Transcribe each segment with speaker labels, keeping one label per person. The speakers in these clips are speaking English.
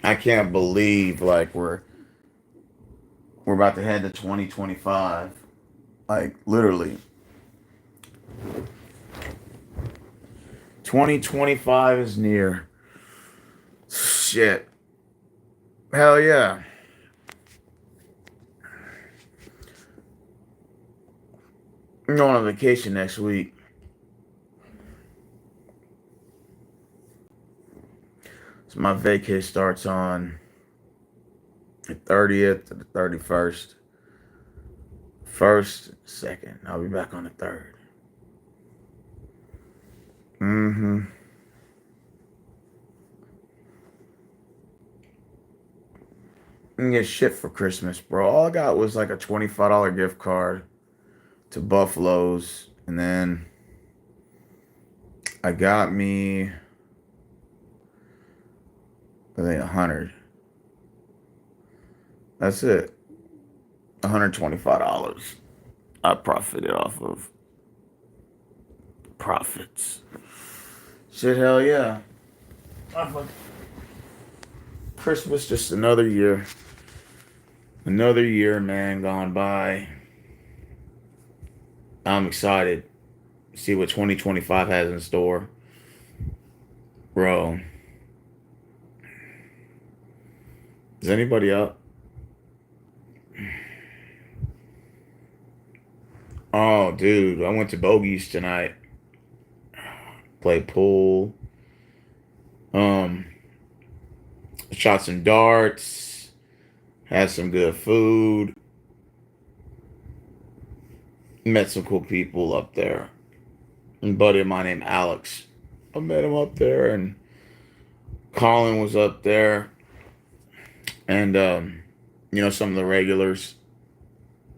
Speaker 1: I can't believe like we're about to head to 2025. Like literally, 2025 is near. Shit. Hell yeah. I'm going on vacation next week. So my vacay starts on the 30th to the 31st. First, second. I'll be back on the third. Mm-hmm. And get shit for Christmas, bro. All I got was like a $25 gift card to Buffalo's, and then I got me I think 100. That's it. $125. I profited off of profits. Shit, hell yeah. Christmas, just another year. Another year, man, gone by. I'm excited to see what 2025 has in store. Bro, is anybody up? Oh, dude, I went to Bogies tonight. Played pool. Um, Shot some darts. Had some good food. Met some cool people up there. And a buddy of mine named Alex. I met him up there, and Colin was up there, and some of the regulars,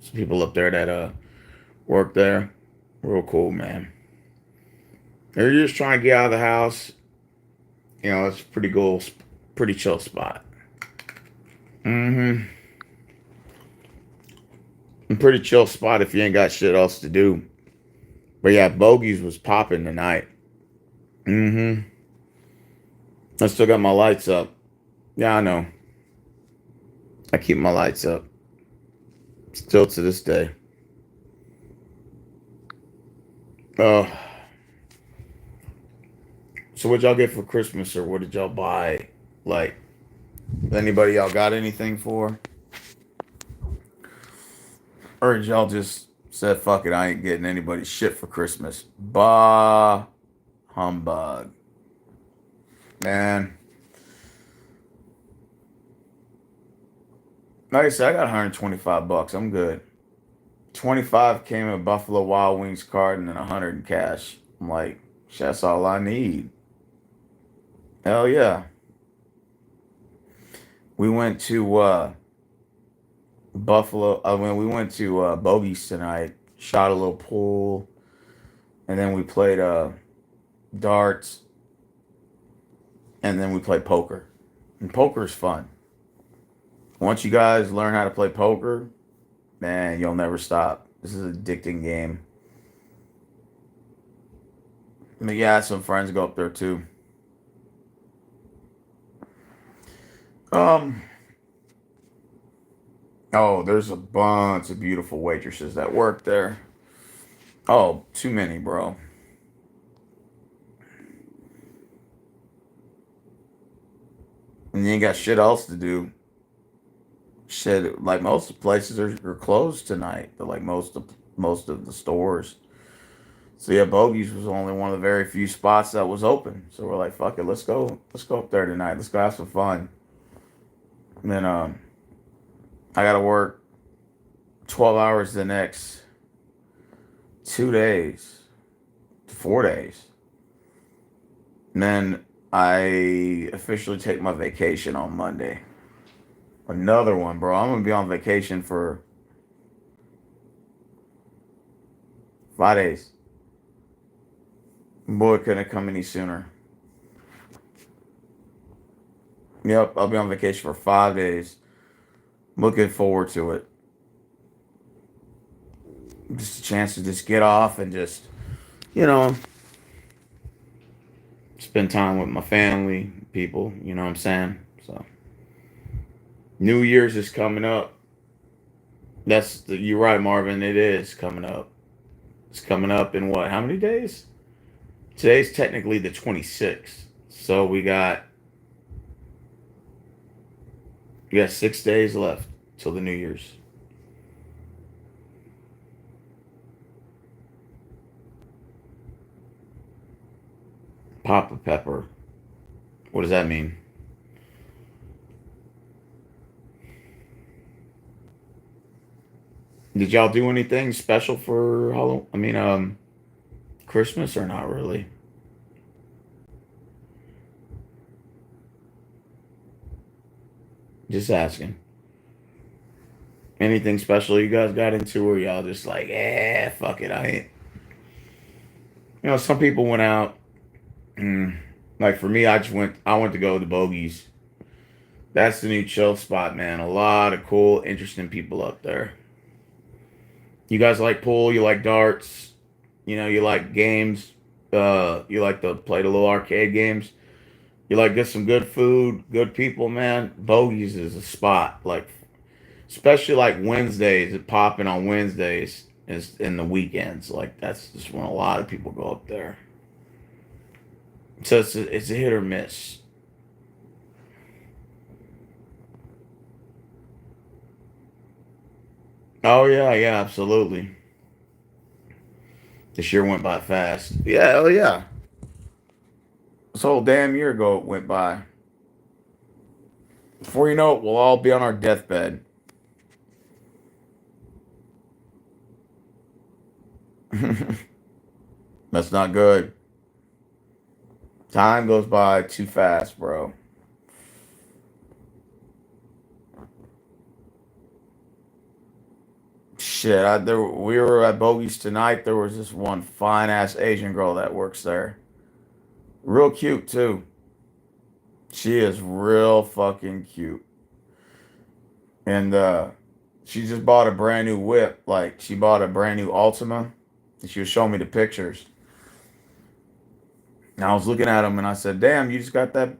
Speaker 1: some people up there that work there. Real cool, man. They're just trying to get out of the house. It's a pretty cool, pretty chill spot. Mm-hmm. A pretty chill spot if you ain't got shit else to do. But yeah, Bogies was popping tonight. Mm-hmm. I still got my lights up. Yeah, I know. I keep my lights up. Still to this day. Uh, so what y'all get for Christmas, or what did y'all buy? Like, anybody y'all got anything for? Or did y'all just said, fuck it, I ain't getting anybody shit for Christmas? Bah humbug. Man. Like I said, I got 125 bucks. I'm good. 25 came in a Buffalo Wild Wings card and then 100 in cash. I'm like, that's all I need. Hell yeah. We went to Buffalo. We went to Bogies tonight. Shot a little pool, and then we played darts, and then we played poker. And poker is fun. Once you guys learn how to play poker, man, you'll never stop. This is an addicting game. But yeah, I had some friends go up there too. Um, oh, there's a bunch of beautiful waitresses that work there. Oh, too many, bro. And you ain't got shit else to do. Shit, like most of the places are closed tonight. But like most of the stores. So yeah, Bogies was only one of the very few spots that was open. So we're like, fuck it, let's go. Let's go up there tonight. Let's go have some fun. And then I gotta work 12 hours the next 2 days, 4 days. And then I officially take my vacation on Monday. Another one, bro. I'm gonna be on vacation for 5 days. Boy, couldn't have come any sooner. Yep, I'll be on vacation for 5 days. Looking forward to it. Just a chance to just get off and just, you know, spend time with my family, people. You know what I'm saying? So. New Year's is coming up. You're right, Marvin. It is coming up. It's coming up in what? How many days? Today's technically the 26th. So we got 6 days left till the New Year's. Papa Pepper. What does that mean? Did y'all do anything special for Halloween? Christmas or not really? Just asking. Anything special you guys got into, or y'all just like, fuck it, I ain't. Some people went out. Mm, like for me, I went to go to the Bogies. That's the new chill spot, man. A lot of cool, interesting people up there. You guys like pool? You like darts? You like games. You like to play the little arcade games. You like get some good food, good people, man. Bogies is a spot. Like especially like Wednesdays, it popping on Wednesdays is in the weekends. Like that's just when a lot of people go up there. So it's a hit or miss. Oh yeah, yeah, absolutely. This year went by fast. Yeah, oh yeah. This whole damn year ago it went by. Before you know it, we'll all be on our deathbed. That's not good. Time goes by too fast, bro. Shit, we were at Bogey's tonight. There was this one fine ass Asian girl that works there. Real cute too. She is real fucking cute. And she just bought a brand new whip. Like she bought a brand new Altima. And she was showing me the pictures. And I was looking at them and I said, "Damn, you just got that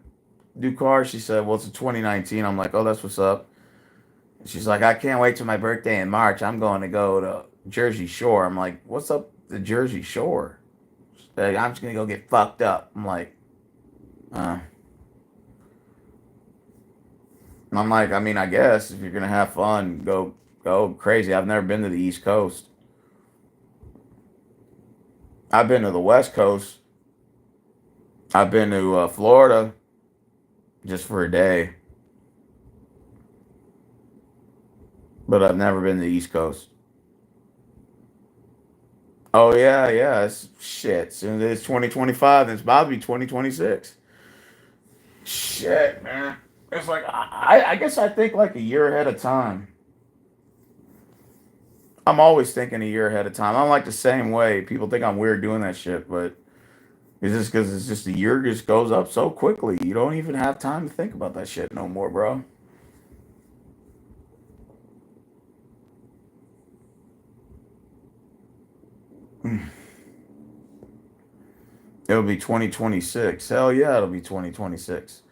Speaker 1: new car?" She said, "Well, it's a 2019." I'm like, "Oh, that's what's up." She's like, "I can't wait till my birthday in March. I'm going to go to Jersey Shore." I'm like, "What's up the Jersey Shore?" She's like, "I'm just gonna go get fucked up." Uh, I'm like, I mean, I guess if you're gonna have fun, go crazy. I've never been to the East Coast. I've been to the West Coast. I've been to Florida just for a day, but I've never been to the East Coast. Oh yeah, yeah. It's shit. Soon as it's 2025, it's about to be 2026. Shit, man. It's like I guess I think like a year ahead of time. I'm always thinking a year ahead of time. I'm like the same way. People think I'm weird doing that shit, but it's just because it's just the year just goes up so quickly. You don't even have time to think about that shit no more, bro. It'll be 2026. Hell yeah, it'll be 2026.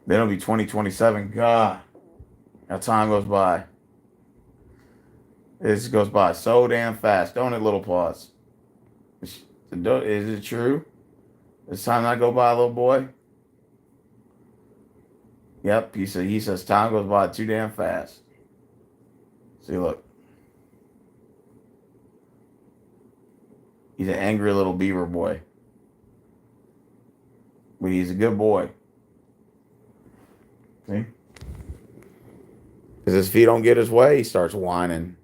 Speaker 1: Then it'll be 2027. God, that time goes by. It just goes by so damn fast, don't it, little pause? Is it true? Does time not go by, little boy? Yep, he says time goes by too damn fast. See, look, he's an angry little beaver boy, but he's a good boy. See, because if he don't get his way, he starts whining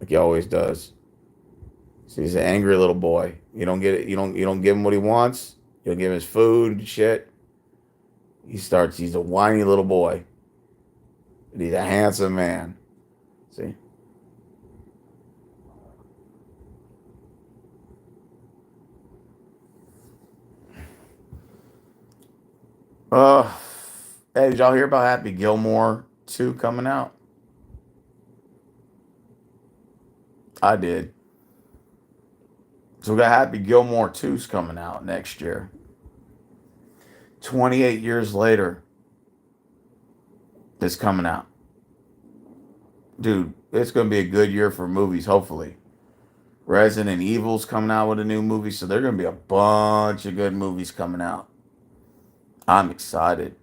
Speaker 1: like he always does. So he's an angry little boy. You don't get it. You don't give him what he wants. You don't give him his food and shit. He's a whiny little boy. But he's a handsome man. See? Uh hey, did y'all hear about Happy Gilmore 2 coming out? I did. So we got Happy Gilmore 2's coming out next year. 28 years later. that's coming out. Dude, it's going to be a good year for movies, hopefully. Resident Evil's coming out with a new movie, so there's going to be a bunch of good movies coming out. I'm excited.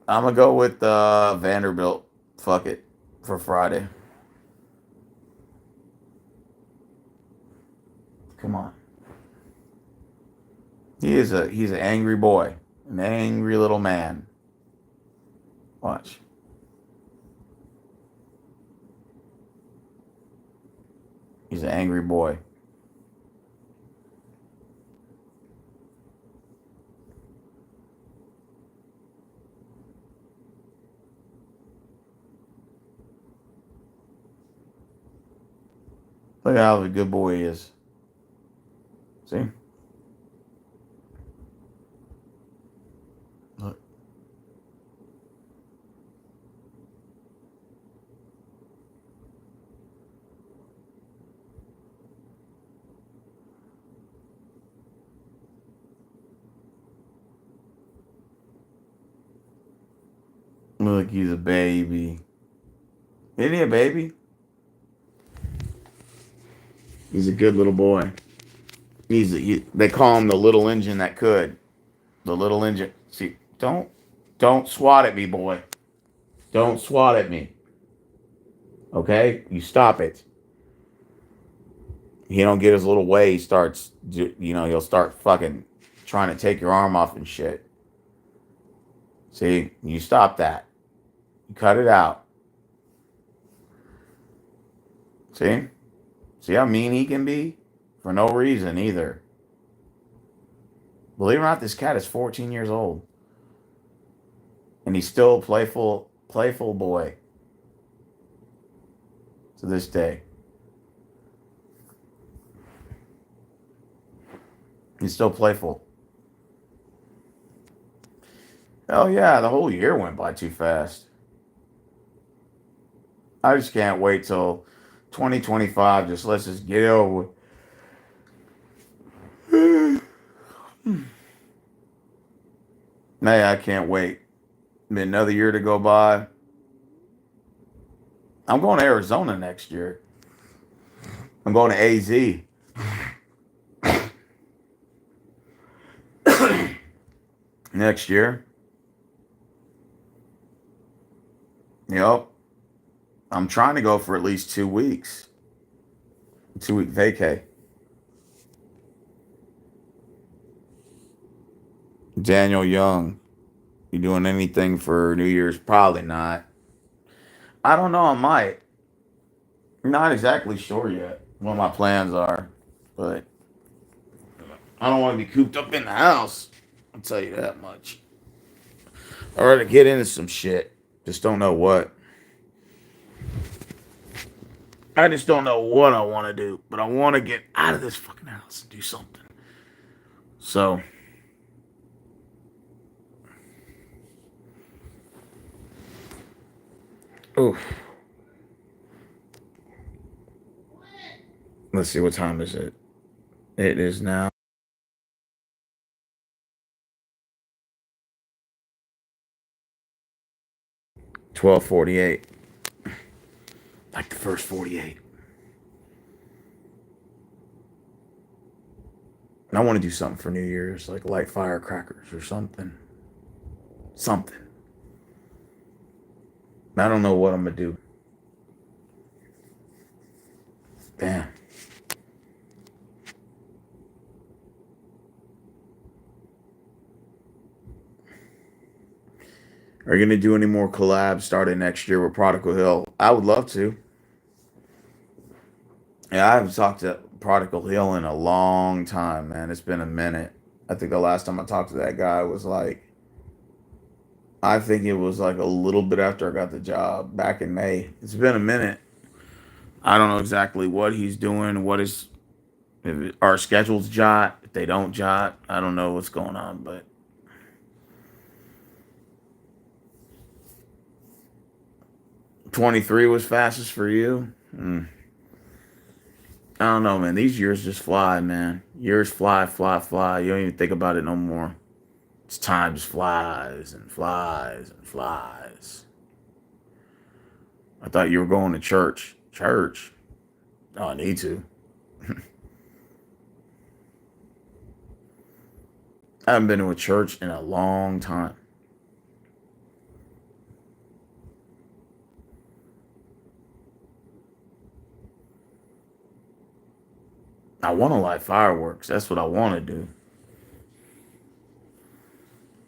Speaker 1: I'm going to go with Vanderbilt. Fuck it. For Friday. Come on. He's an angry boy. An angry little man. Watch. He's an angry boy. Look how the good boy he is. See? Look. Look, he's a baby. Isn't he a baby? He's a good little boy. They call him the little engine that could. The little engine. See, don't swat at me, boy. Don't swat at me. Okay? You stop it. He don't get his little way. He starts, he'll start fucking trying to take your arm off and shit. See, you stop that. You cut it out. See? See how mean he can be? For no reason either. Believe it or not, this cat is 14 years old. And he's still a playful boy. To this day. He's still playful. Oh yeah, the whole year went by too fast. I just can't wait till 2025. Let's just get over. Man, I can't wait. Another year to go by. I'm going to Arizona next year. I'm going to AZ. Next year. Yep. I'm trying to go for at least 2 weeks. 2-week vacay. Daniel Young. You doing anything for New Year's? Probably not. I don't know. I might. I'm not exactly sure yet what my plans are. But I don't want to be cooped up in the house. I'll tell you that much. I'd rather get into some shit. Just don't know what. I just don't know what I want to do. But I want to get out of this fucking house and do something. So. Oof. Let's see, what time is it? It is now 12:48. Like the first 48. And I want to do something for New Year's, like light firecrackers or something. Something. I don't know what I'm going to do. Damn. Are you going to do any more collabs starting next year with Prodigal Hill? I would love to. Yeah, I haven't talked to Prodigal Hill in a long time, man. It's been a minute. I think the last time I talked to that guy was I think it was like a little bit after I got the job back in May. It's been a minute. I don't know exactly what he's doing, if our schedules jot, if they don't jot. I don't know what's going on, but 23 was fastest for you. I don't know, man. These years just fly, man. Years fly, fly, fly. You don't even think about it no more. Time just flies and flies and flies. I thought you were going to church. Church? Oh, I need to. I haven't been to a church in a long time. I want to light fireworks. That's what I want to do.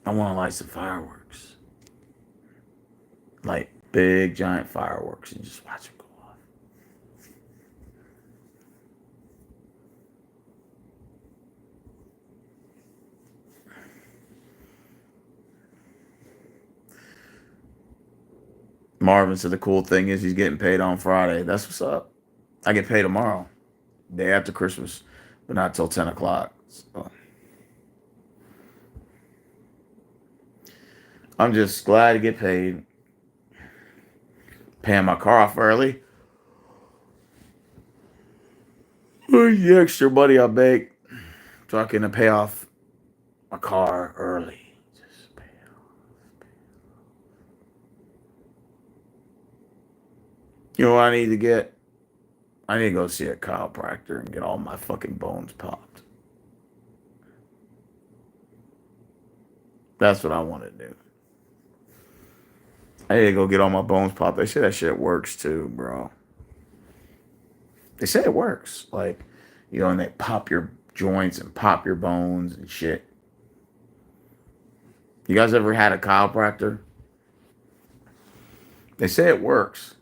Speaker 1: I want to light some fireworks. Like big, giant fireworks and just watch them go off. Marvin said the cool thing is he's getting paid on Friday. That's what's up. I get paid tomorrow, day after Christmas, but not till 10 o'clock. So I'm just glad to get paid. Paying my car off early. The extra money I make so I can pay off my car early. Just pay it off. You know what I need to get? I need to go see a chiropractor and get all my fucking bones popped. That's what I want to do. I need to go get all my bones popped. They say that shit works too, bro. They say it works. Like, and they pop your joints and pop your bones and shit. You guys ever had a chiropractor? They say it works.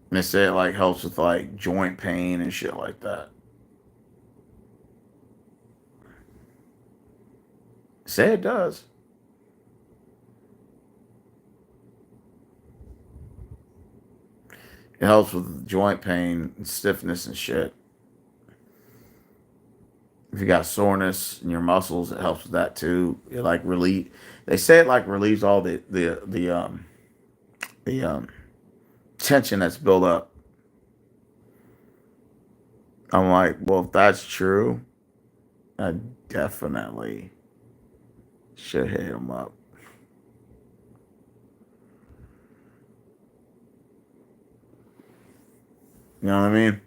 Speaker 1: And they say it like helps with like joint pain and shit like that. Say it does. It helps with joint pain and stiffness and shit. If you got soreness in your muscles, it helps with that too. It like relieve. They say it like relieves all the tension that's built up. I'm like, well, if that's true, I definitely should hit him up. You know what I mean?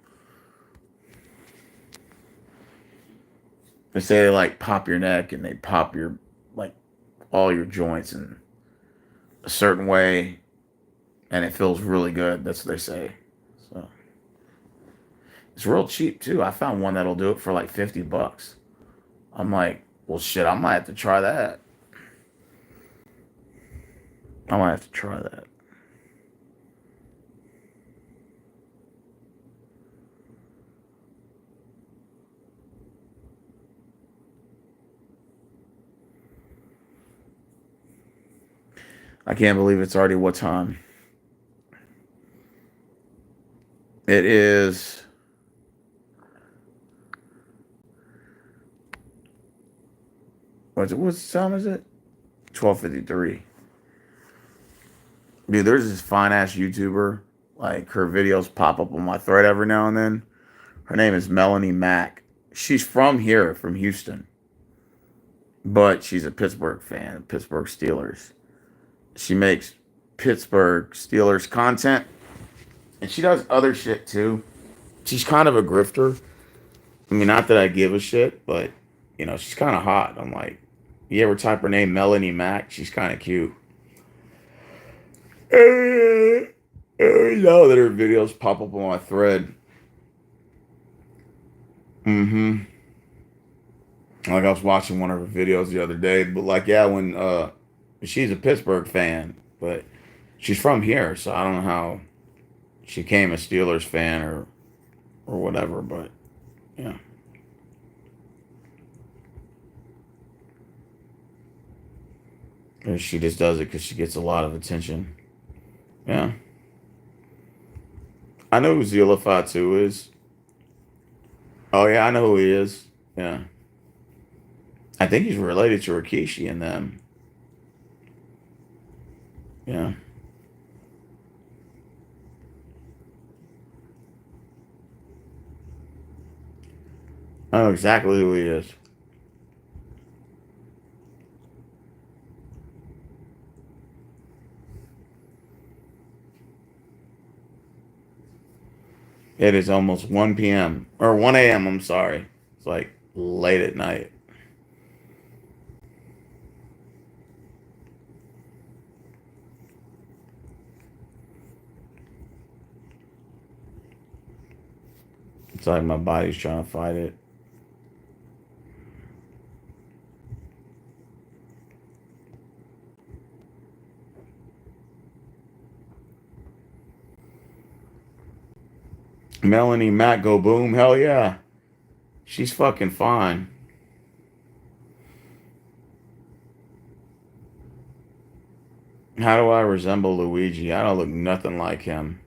Speaker 1: They say they like pop your neck and they pop your like all your joints in a certain way, and it feels really good. That's what they say. So it's real cheap too. I found one that'll do it for like $50. I'm like, well, shit, I might have to try that. I might have to try that. I can't believe it's already what time? It is. What time is it? 12:53. Dude, there's this fine ass YouTuber. Like her videos pop up on my thread every now and then. Her name is Melanie Mack. She's from here, from Houston, but she's a Pittsburgh fan, Pittsburgh Steelers. She makes Pittsburgh Steelers content, and she does other shit too. She's kind of a grifter. I mean, not that I give a shit, but she's kind of hot. I'm like, you ever type her name Melanie Mack? She's kind of cute. Know that her videos pop up on my thread. Mm-hmm. Like I was watching one of her videos the other day, but like yeah, when she's a Pittsburgh fan, but she's from here, so I don't know how she became a Steelers fan or whatever, but yeah. And she just does it because she gets a lot of attention. Yeah. I know who Zila Fatu is. Oh yeah, I know who he is. Yeah. I think he's related to Rikishi and them. Yeah. I know exactly who he is. It is almost 1 p.m. or 1 a.m. I'm sorry. It's like late at night. It's like my body's trying to fight it. Melanie Matt go boom. Hell yeah. She's fucking fine. How do I resemble Luigi? I don't look nothing like him.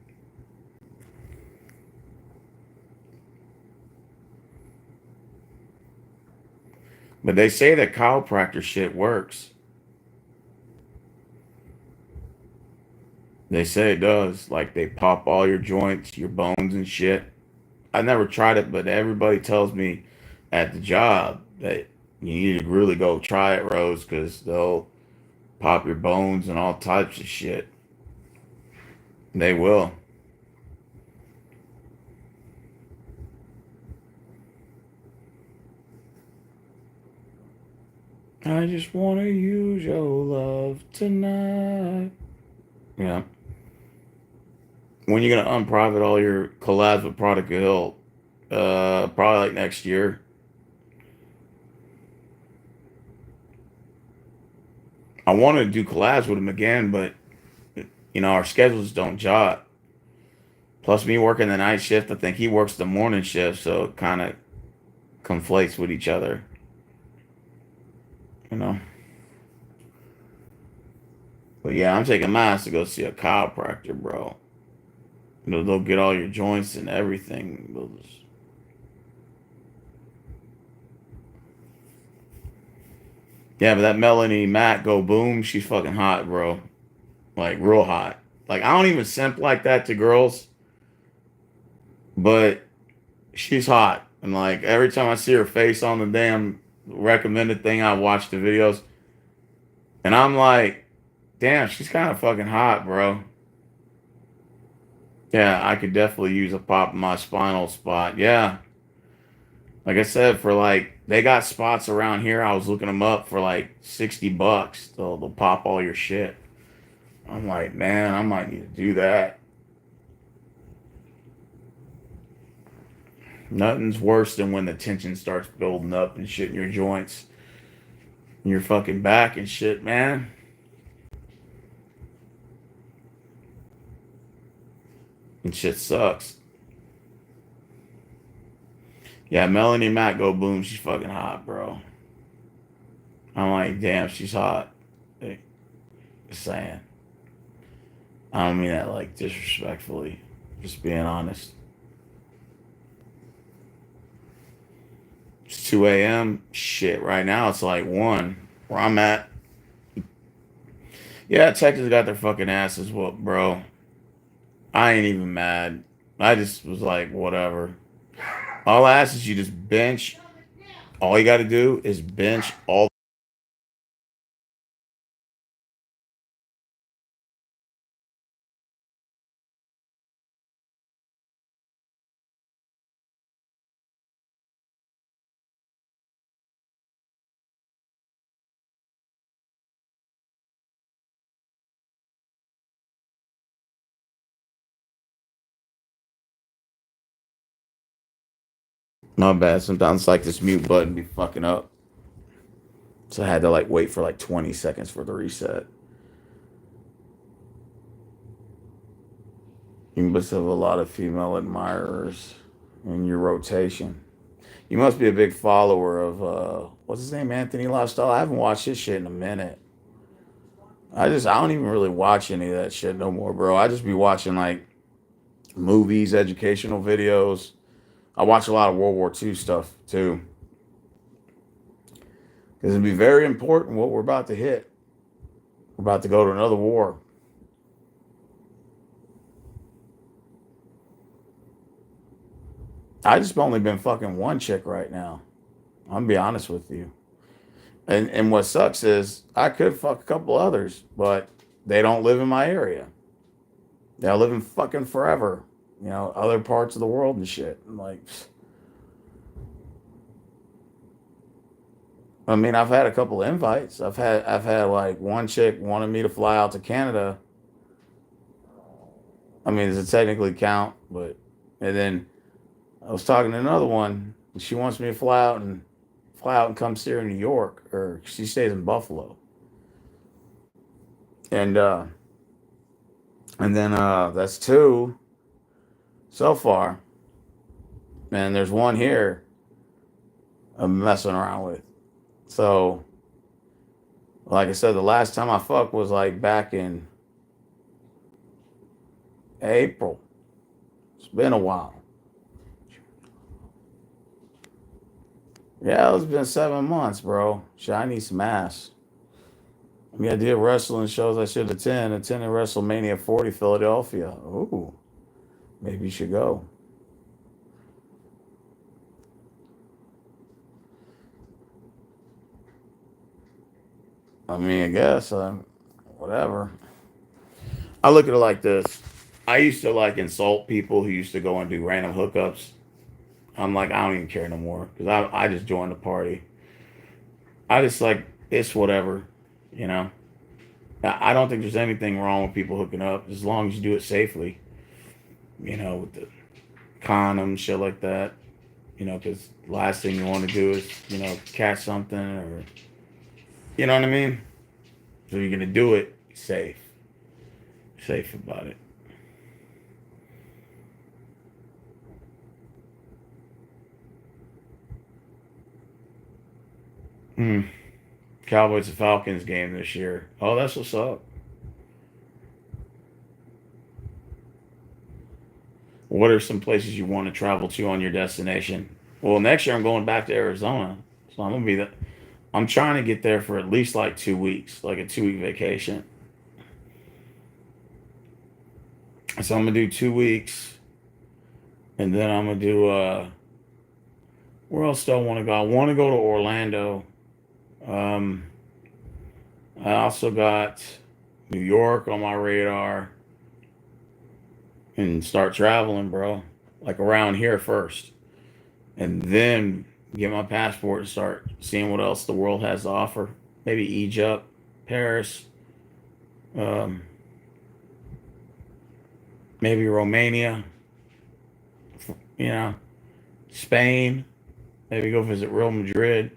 Speaker 1: But they say that chiropractor shit works. They say it does. Like they pop all your joints, your bones and shit. I never tried it, but everybody tells me at the job that you need to really go try it, Rose, because they'll pop your bones and all types of shit. They will. I just want to use your love tonight. Yeah. When you gonna unprivate all your collabs with Product Hill? Probably like next year. I wanted to do collabs with him again, but our schedules don't jive. Plus, me working the night shift, I think he works the morning shift, so it kind of conflates with each other. You know. But yeah, I'm taking my ass to go see a chiropractor, bro. They'll get all your joints and everything. Yeah, but that Melanie Matt go boom, she's fucking hot, bro. Like real hot. Like I don't even simp like that to girls, but she's hot. And like every time I see her face on the damn recommended thing, I watch the videos, and I'm like, damn, she's kind of fucking hot, bro. Yeah, I could definitely use a pop in my spinal spot. Yeah, like I said, for like they got spots around here. I was looking them up for like $60. They'll pop all your shit. I'm like, man, I might need to do that. Nothing's worse than when the tension starts building up and shit in your joints, and your fucking back and shit, man. And shit sucks. Yeah, Melanie Matt go boom. She's fucking hot, bro. I'm like, damn, she's hot. Like, just saying. I don't mean that like disrespectfully. Just being honest. It's 2 a.m. Shit, right now it's like 1 where I'm at. Yeah, Texas got their fucking asses whooped, bro. I ain't even mad. I just was like, whatever. All I ask is you just bench. All you got to do is bench all. My bad. Sometimes like this mute button be fucking up. So I had to like wait for like 20 seconds for the reset. You must have a lot of female admirers in your rotation. You must be a big follower of what's his name, Anthony Lifestyle. I haven't watched his shit in a minute. I don't even really watch any of that shit no more, bro. I just be watching like movies, educational videos. I watch a lot of World War II stuff too. Because it'd be very important what we're about to hit. We're about to go to another war. I just only been fucking one chick right now. I'm gonna be honest with you. And what sucks is I could fuck a couple others, but they don't live in my area. They'll live in fucking forever. other parts of the world and shit. I'm like, I mean, I've had a couple invites. I've had like one chick wanted me to fly out to Canada. I mean, does it technically count? But and then I was talking to another one. And she wants me to fly out and come see her in New York, or she stays in Buffalo. And that's two so far. And there's one here I'm messing around with. So, like I said, the last time I fucked was like back in April. It's been a while. Yeah, it's been 7 months, bro. Shit, I need some ass. I mean, I did wrestling shows I should attend. Attended WrestleMania 40 Philadelphia. Ooh, maybe you should go. I mean, I guess, whatever. I look at it like this. I used to like insult people who used to go and do random hookups. I'm like, I don't even care no more because I just joined the party. I just like, it's whatever, you know. I don't think there's anything wrong with people hooking up as long as you do it safely, with the condom, shit like that, because last thing you want to do is, catch something or, you know what I mean? So you're going to do it safe, safe about it. Hmm. Cowboys and Falcons game this year. Oh, that's what's up. What are some places you want to travel to on your destination? Well, next year I'm going back to Arizona, so I'm gonna be the. I'm trying to get there for at least like 2 weeks, like a 2 week vacation. So I'm gonna do 2 weeks, and then I'm gonna do. Where else do I want to go? I want to go to Orlando. Um, I also got New York on my radar, and start traveling, bro. Like around here first, and then get my passport and start seeing what else the world has to offer. Maybe Egypt, Paris, um, maybe Romania, you know, Spain. Maybe go visit Real Madrid.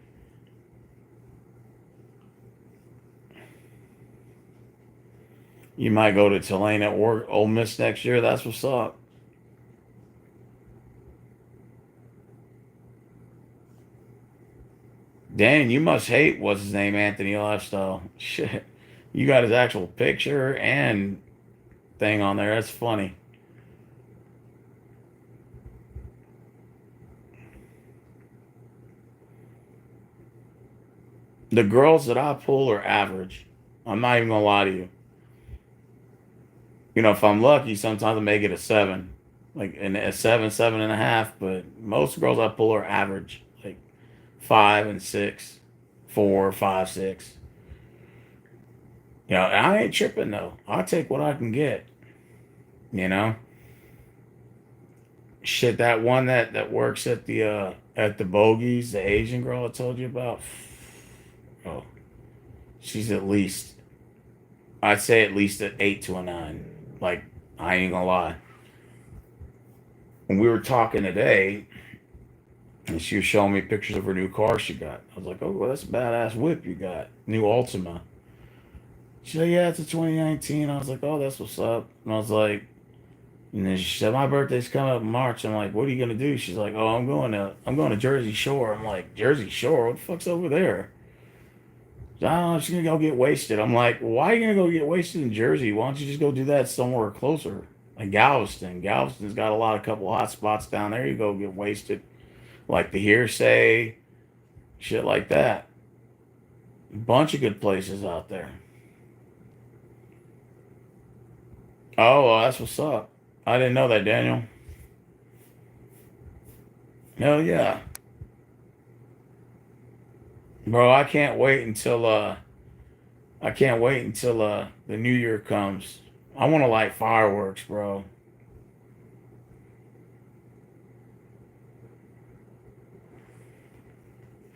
Speaker 1: You might go to Tulane at work, Ole Miss next year. That's what's up. Dan, you must hate what's his name, Anthony Lifestyle. Shit, you got his actual picture and thing on there. That's funny. The girls that I pull are average. I'm not even gonna lie to you. If I'm lucky, sometimes I may get a seven, like a seven, 7.5. But most girls I pull are average, like 5 and 6, 4, 5, 6. I ain't tripping though. I take what I can get. You know, shit. That one that works at the Bogies, the Asian girl I told you about. Oh, she's at least. I'd say at least an 8 to a 9. Like I ain't gonna lie. When we were talking today, and she was showing me pictures of her new car she got. I was like, "Oh, well, that's a badass whip you got, new Altima." She said, "Yeah, it's a 2019." I was like, "Oh, that's what's up." And I was like, and then she said, "My birthday's coming up in March." I'm like, "What are you gonna do?" She's like, "Oh, I'm going to Jersey Shore." I'm like, "Jersey Shore? What the fuck's over there?" I don't know. She's gonna go get wasted. I'm like, "Why are you gonna go get wasted in Jersey? Why don't you just go do that somewhere closer, like Galveston? Galveston's got a couple hot spots down there. You go get wasted, like the Hearsay, shit like that. Bunch of good places out there." Oh, well, that's what's up. I didn't know that, Daniel. Hell yeah, bro. I can't wait until the new year comes. I want to light fireworks, bro.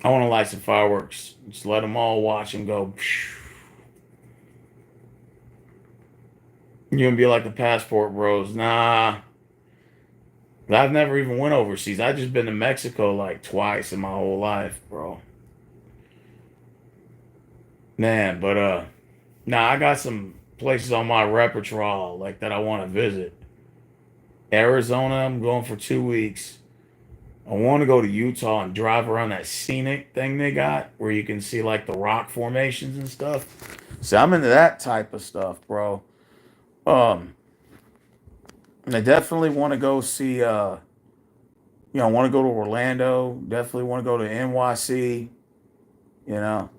Speaker 1: I want to light some fireworks. Just let them all watch and go. You gonna be like the Passport Bros? Nah, I've never even went overseas. I just been to Mexico like twice in my whole life, bro. Man, but nah, I got some places on my repertoire like that I want to visit. Arizona, I'm going for 2 weeks. I want to go to Utah and drive around that scenic thing they got where you can see like the rock formations and stuff. So I'm into that type of stuff, bro. Um, and I definitely want to go see I want to go to Orlando, definitely want to go to NYC, you know,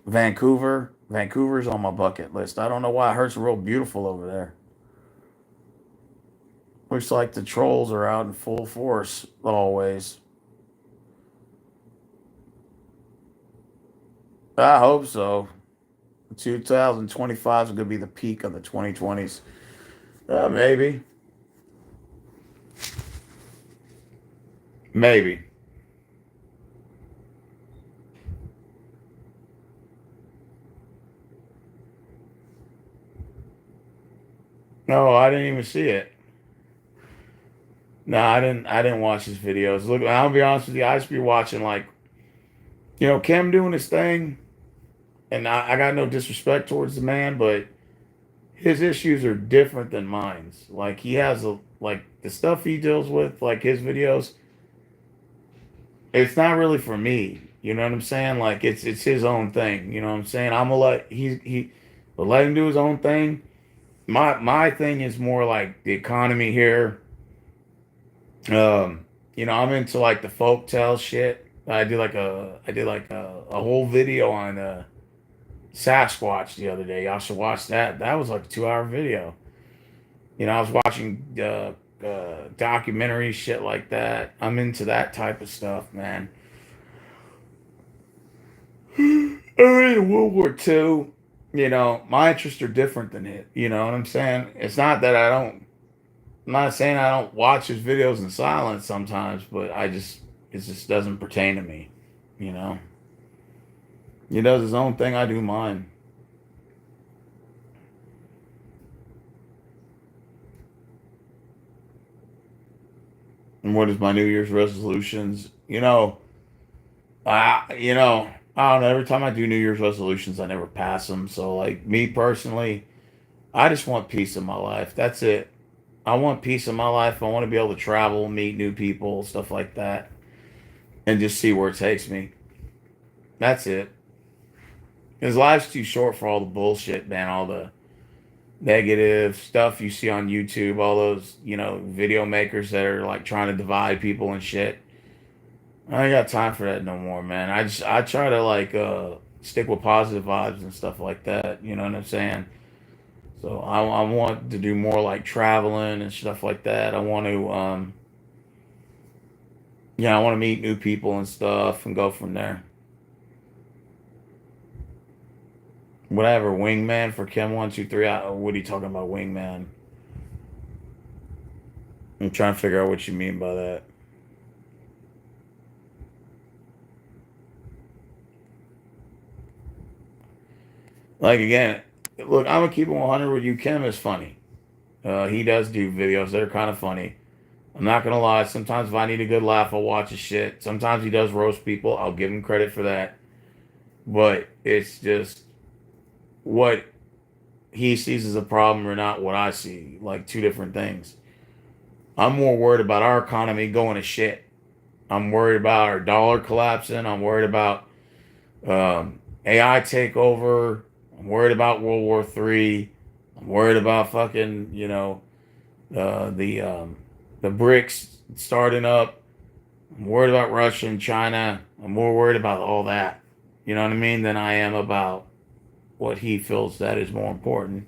Speaker 1: Vancouver. Vancouver's on my bucket list. I don't know why it hurts real beautiful over there. Looks like the trolls are out in full force always. I hope so. 2025 is going to be the peak of the 2020s. Maybe. Maybe. No, I didn't even see it. No, I didn't watch his videos. Look, I'll be honest with you. I just be watching like, Cam doing his thing, and I got no disrespect towards the man, but his issues are different than mine's. Like he has like the stuff he deals with, like his videos. It's not really for me. You know what I'm saying? Like it's his own thing. You know what I'm saying? I'm gonna let but let him do his own thing. My thing is more like the economy here. I'm into like the folk tale shit. I did like a whole video on Sasquatch the other day. Y'all should watch that. That was like a 2 hour video. I was watching documentary shit like that. I'm into that type of stuff, man. I mean, World War II, my interests are different than it. You know what I'm saying? It's not that I don't, I'm not saying I don't watch his videos in silence sometimes, but it just doesn't pertain to me. You know, he does his own thing. I do mine. And what is my New Year's resolutions? I don't know. Every time I do New Year's resolutions, I never pass them. So, like me personally, I just want peace in my life. That's it. I want peace in my life. I want to be able to travel, meet new people, stuff like that, and just see where it takes me. That's it. Because life's too short for all the bullshit, man. All the negative stuff you see on YouTube, all those, video makers that are like trying to divide people and shit. I ain't got time for that no more, man. I try to like stick with positive vibes and stuff like that. You know what I'm saying? So I want to do more like traveling and stuff like that. I want to yeah, I want to meet new people and stuff and go from there. Whatever, wingman for Kim 123. What are you talking about, wingman? I'm trying to figure out what you mean by that. Like again, look, I'm gonna keep it 100 with you. Kim is funny. He does do videos that are kind of funny. I'm not gonna lie. Sometimes if I need a good laugh, I'll watch his shit. Sometimes he does roast people. I'll give him credit for that. But it's just what he sees as a problem or not what I see. Like two different things. I'm more worried about our economy going to shit. I'm worried about our dollar collapsing. I'm worried about AI takeover. I'm worried about World War III. I'm worried about fucking, uh, the um, the BRICS starting up. I'm worried about Russia and China. I'm more worried about all that. You know what I mean? Than I am about what he feels that is more important.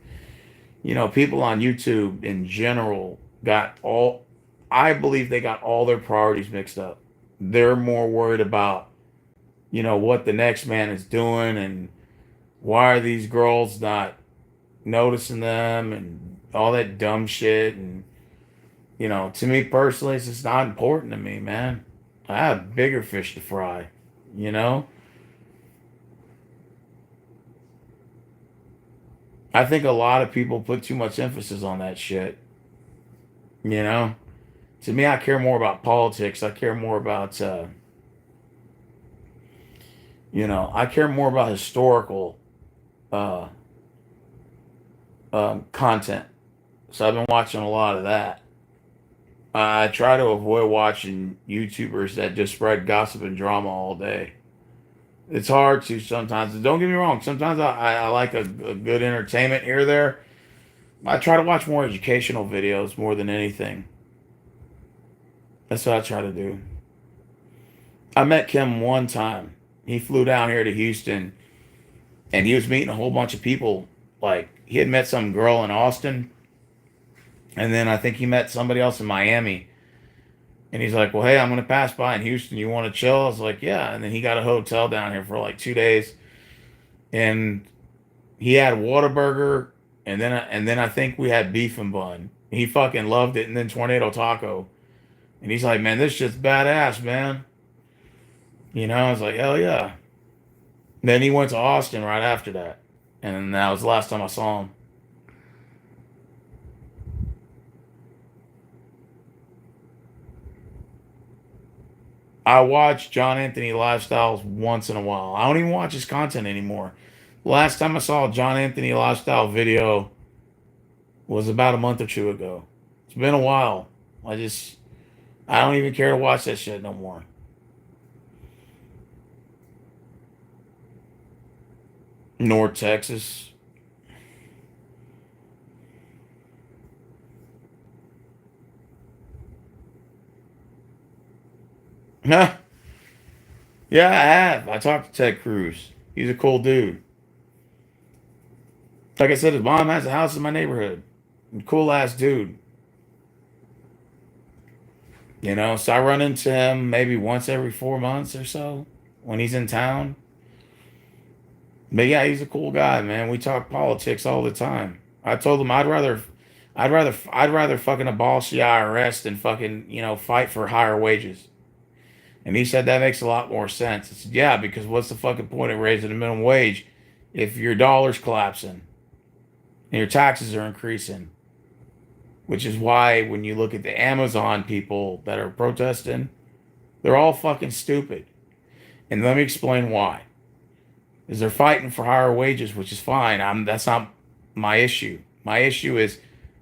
Speaker 1: People on YouTube in general got all. I believe they got all their priorities mixed up. They're more worried about what the next man is doing and why are these girls not noticing them and all that dumb shit. And to me personally, it's just not important to me, man. I have bigger fish to fry. You know, I think a lot of people put too much emphasis on that shit. You know, to me, I care more about politics. I care more about, I care more about historical uh, content. So I've been watching a lot of that. I try to avoid watching YouTubers that just spread gossip and drama all day. It's hard to sometimes. Don't get me wrong. Sometimes I like a good entertainment here or there. I try to watch more educational videos more than anything. That's what I try to do. I met Kim one time. He flew down here to Houston and he was meeting a whole bunch of people. Like he had met some girl in Austin, and then I think he met somebody else in Miami. And he's like, "Well, hey, I'm gonna pass by in Houston. You want to chill?" I was like, "Yeah." And then he got a hotel down here for like 2 days, and he had Whataburger, and then I think we had beef and bun. He fucking loved it, and then Tornado Taco. And he's like, "Man, this shit's badass, man." I was like, "Hell yeah." Then he went to Austin right after that, and that was the last time I saw him. I watch John Anthony Lifestyles once in a while. I don't even watch his content anymore. Last time I saw a John Anthony Lifestyle video was about a month or two ago. It's been a while. I don't even care to watch that shit no more. North Texas. Yeah, I have. I talked to Ted Cruz. He's a cool dude. Like I said, his mom has a house in my neighborhood. Cool ass dude. So I run into him maybe once every 4 months or so when he's in town. But yeah, he's a cool guy, man. We talk politics all the time. I told him I'd rather fucking abolish the IRS than fucking, fight for higher wages. And he said that makes a lot more sense. I said, yeah, because what's the fucking point of raising the minimum wage if your dollar's collapsing and your taxes are increasing? Which is why when you look at the Amazon people that are protesting, they're all fucking stupid. And let me explain why. Is they're fighting for higher wages, which is fine. That's not my issue. My issue is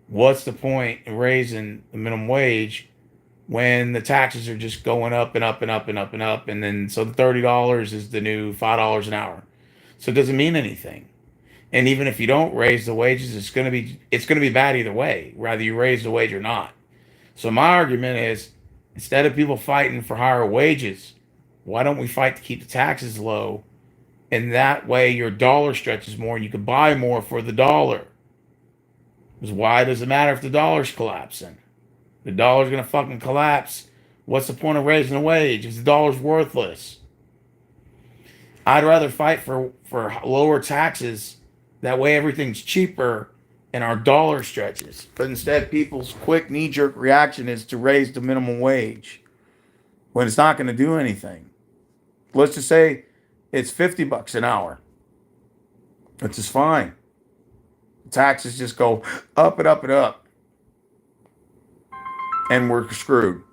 Speaker 1: what's the point in raising the minimum wage when the taxes are just going up and up and up and up and up, and then so the $30 is the new $5 an hour. So it doesn't mean anything. And even if you don't raise the wages, it's gonna be bad either way, whether you raise the wage or not. So my argument is instead of people fighting for higher wages, why don't we fight to keep the taxes low? And that way your dollar stretches more and you can buy more for the dollar. Because why does it matter if the dollar's collapsing? The dollar's gonna fucking collapse. What's the point of raising the wage if the dollar's worthless? I'd rather fight for lower taxes. That way everything's cheaper and our dollar stretches. But instead, people's quick knee jerk reaction is to raise the minimum wage when it's not going to do anything. Let's just say it's $50 an hour. Which is fine. Taxes just go up and up and up, and we're screwed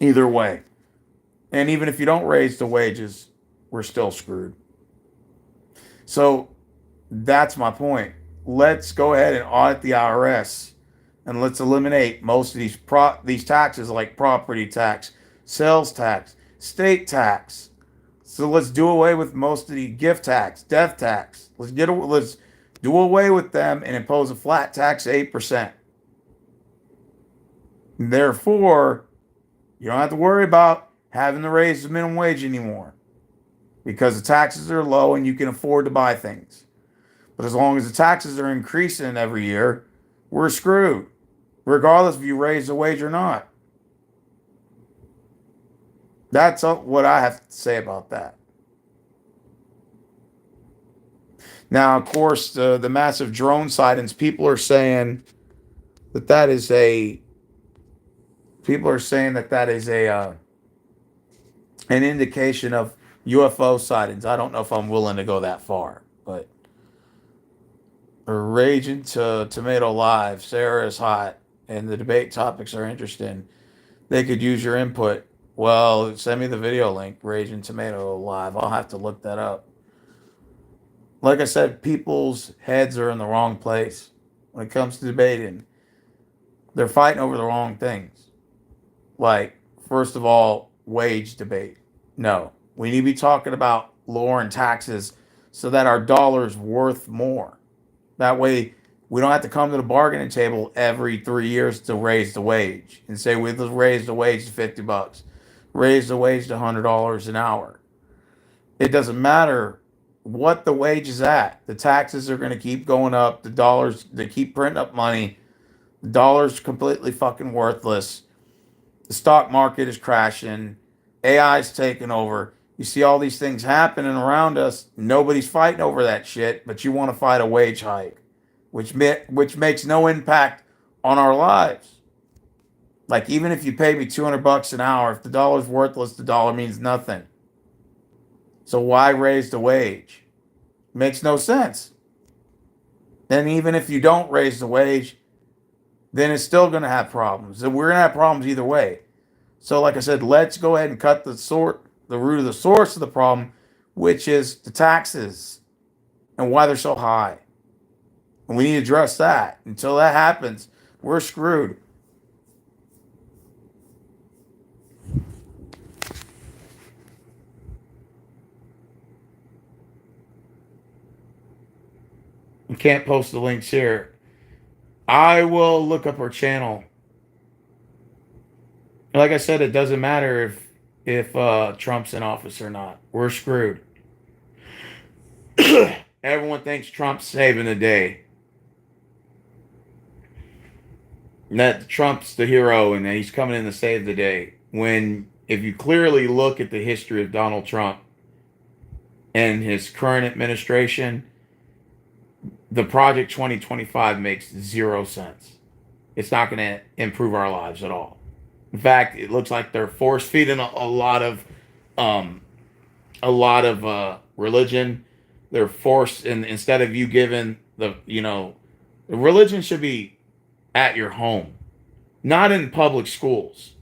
Speaker 1: either way. And even if you don't raise the wages, we're still screwed. So that's my point. Let's go ahead and audit the IRS, and let's eliminate most of these taxes like property tax, sales tax, state tax. So let's do away with most of the gift tax, death tax. Let's do away with them and impose a flat tax of 8%. Therefore, you don't have to worry about having to raise the minimum wage anymore because the taxes are low and you can afford to buy things. But as long as the taxes are increasing every year, we're screwed, regardless if you raise the wage or not. That's what I have to say about that. Now, of course, the massive drone sightings, that that is a people are saying that that is an indication of UFO sightings. I don't know if I'm willing to go that far, but Raging to Tomato Live, Sarah is hot, and the debate topics are interesting. They could use your input. Well, send me the video link, Raging Tomato Live. I'll have to look that up. Like I said, people's heads are in the wrong place when it comes to debating. They're fighting over the wrong things. Like, first of all, wage debate. No, we need to be talking about lowering taxes so that our dollar's worth more. That way, we don't have to come to the bargaining table every 3 years to raise the wage and say we let's raise the wage to $50, raise the wage to $100 an hour. It doesn't matter what the wage is at. The taxes are going to keep going up. The dollars, they keep printing up money. The dollar's completely fucking worthless. The stock market is crashing. AI's taking over. You see all these things happening around us. Nobody's fighting over that shit, but you want to fight a wage hike, which makes no impact on our lives. Like even if you pay me $200 an hour, if the dollar's worthless, the dollar means nothing. So why raise the wage? Makes no sense. Then even if you don't raise the wage, then it's still going to have problems. And we're going to have problems either way. So like I said, let's go ahead and cut the root of the source of the problem, which is the taxes and why they're so high. And we need to address that. Until that happens, we're screwed. You can't post the links here. I will look up her channel. Like I said, it doesn't matter if Trump's in office or not. We're screwed. Everyone thinks Trump's saving the day. That Trump's the hero and that he's coming in to save the day. When if you clearly look at the history of Donald Trump and his current administration, the Project 2025 makes zero sense. It's not going to improve our lives at all. In fact, it looks like they're force feeding a um, religion. They're forced, and instead of you giving the religion should be at your home, not in public schools.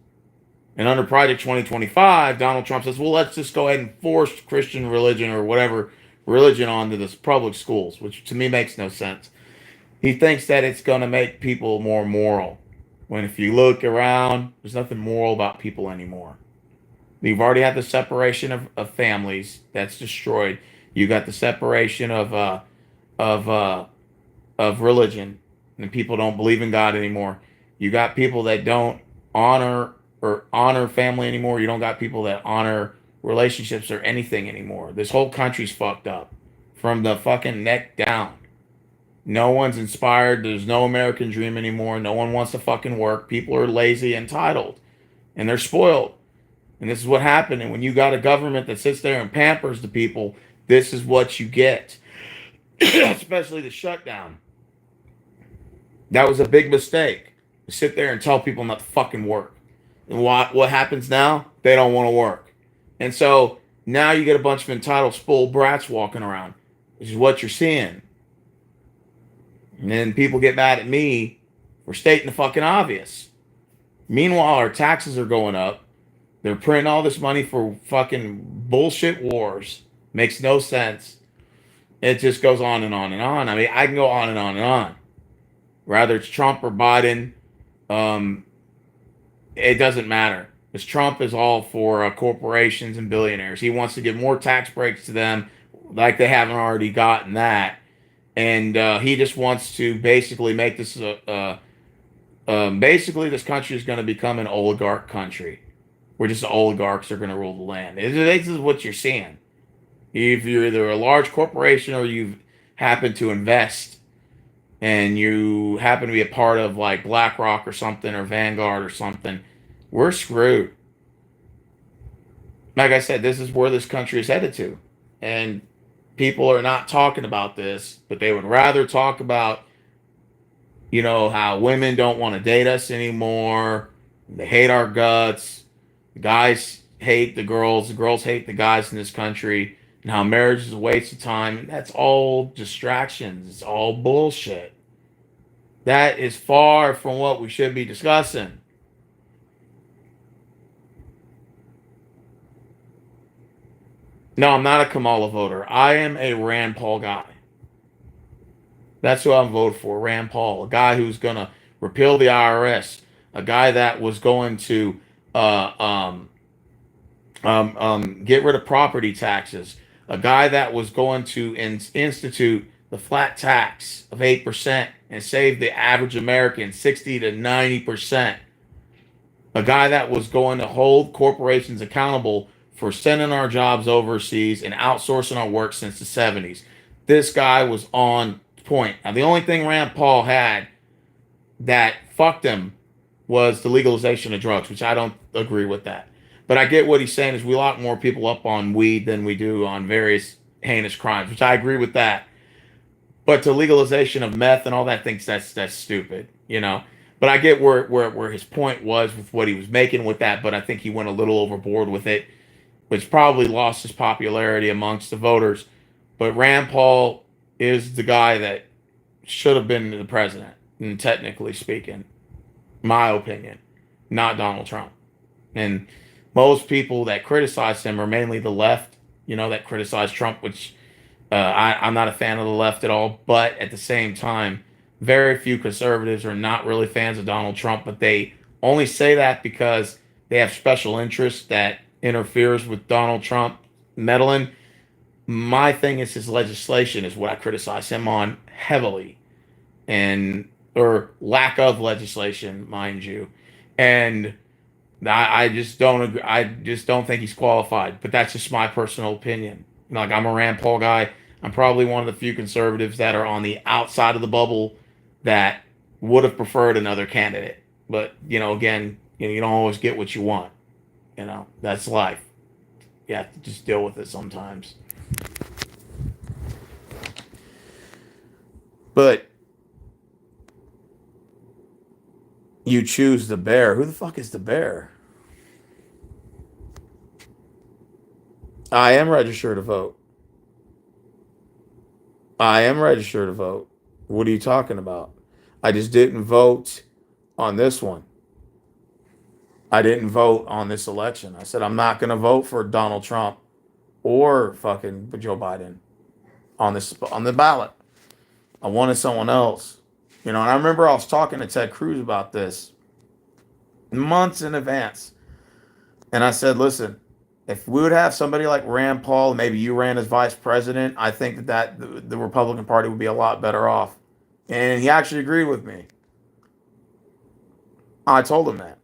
Speaker 1: And under Project 2025, Donald Trump says, well, let's just go ahead and force Christian religion or whatever religion onto this public schools, which to me makes no sense. He thinks that it's going to make people more moral. When if you look around, there's nothing moral about people anymore. You've already had the separation of families that's destroyed. You got the separation of of religion, and people don't believe in God anymore. You got people that don't honor family anymore. You don't got people that honor relationships or anything anymore. This whole country's fucked up from the fucking neck down. No one's inspired. There's no American dream anymore. No one wants to fucking work. People are lazy, entitled, and they're spoiled. And this is what happened. And when you got a government that sits there and pampers the people, this is what you get. Especially the shutdown. That was a big mistake. To sit there and tell people not to fucking work. And what happens now? They don't want to work. And so now you get a bunch of entitled, spoiled brats walking around. This is what you're seeing. And then people get mad at me for stating the fucking obvious. Meanwhile, our taxes are going up. They're printing all this money for fucking bullshit wars. Makes no sense. It just goes on and on and on. I mean, I can go on and on and on. Whether it's Trump or Biden, it doesn't matter. Because Trump is all for corporations and billionaires. He wants to give more tax breaks to them like they haven't already gotten that. And he just wants to basically make this basically this country is going to become an oligarch country where just the oligarchs are going to rule the land. This is what you're seeing. If you're either a large corporation or you happen to invest and you happen to be a part of like BlackRock or something or Vanguard or something, we're screwed. Like I said, this is where this country is headed to. And people are not talking about this, but they would rather talk about, how women don't want to date us anymore. They hate our guts. Guys hate the girls hate the guys in this country, and how marriage is a waste of time. And that's all distractions. It's all bullshit. That is far from what we should be discussing. No, I'm not a Kamala voter. I am a Rand Paul guy. That's who I'm voting for. Rand Paul, a guy who's gonna repeal the IRS, a guy that was going to uh, um, get rid of property taxes, a guy that was going to institute the flat tax of 8% and save the average American 60 to 90%, a guy that was going to hold corporations accountable for sending our jobs overseas and outsourcing our work since the 70s. This guy was on point. Now, the only thing Rand Paul had that fucked him was the legalization of drugs, which I don't agree with that. But I get what he's saying is we lock more people up on weed than we do on various heinous crimes, which I agree with that. But the legalization of meth and all that things that's stupid, you know. But I get where his point was with what he was making with that, but I think he went a little overboard with it, which probably lost his popularity amongst the voters. But Rand Paul is the guy that should have been the president, and technically speaking, my opinion, not Donald Trump. And most people that criticize him are mainly the left, you know, that criticize Trump, which I'm not a fan of the left at all. But at the same time, very few conservatives are not really fans of Donald Trump, but they only say that because they have special interests that interferes with Donald Trump meddling. My thing is his legislation is what I criticize him on heavily, and or lack of legislation, mind you. And I just don't agree. I just don't think he's qualified. But that's just my personal opinion. Like, I'm a Rand Paul guy. I'm probably one of the few conservatives that are on the outside of the bubble that would have preferred another candidate. But again, you don't always get what you want. That's life. You have to just deal with it sometimes. But you choose the bear. Who the fuck is the bear? I am registered to vote. I am registered to vote. What are you talking about? I just didn't vote on this one. I didn't vote on this election. I said I'm not going to vote for Donald Trump or fucking Joe Biden on the ballot. I wanted someone else. And I remember I was talking to Ted Cruz about this months in advance. And I said, listen, if we would have somebody like Rand Paul, maybe you ran as vice president, I think that the Republican Party would be a lot better off. And he actually agreed with me. I told him that.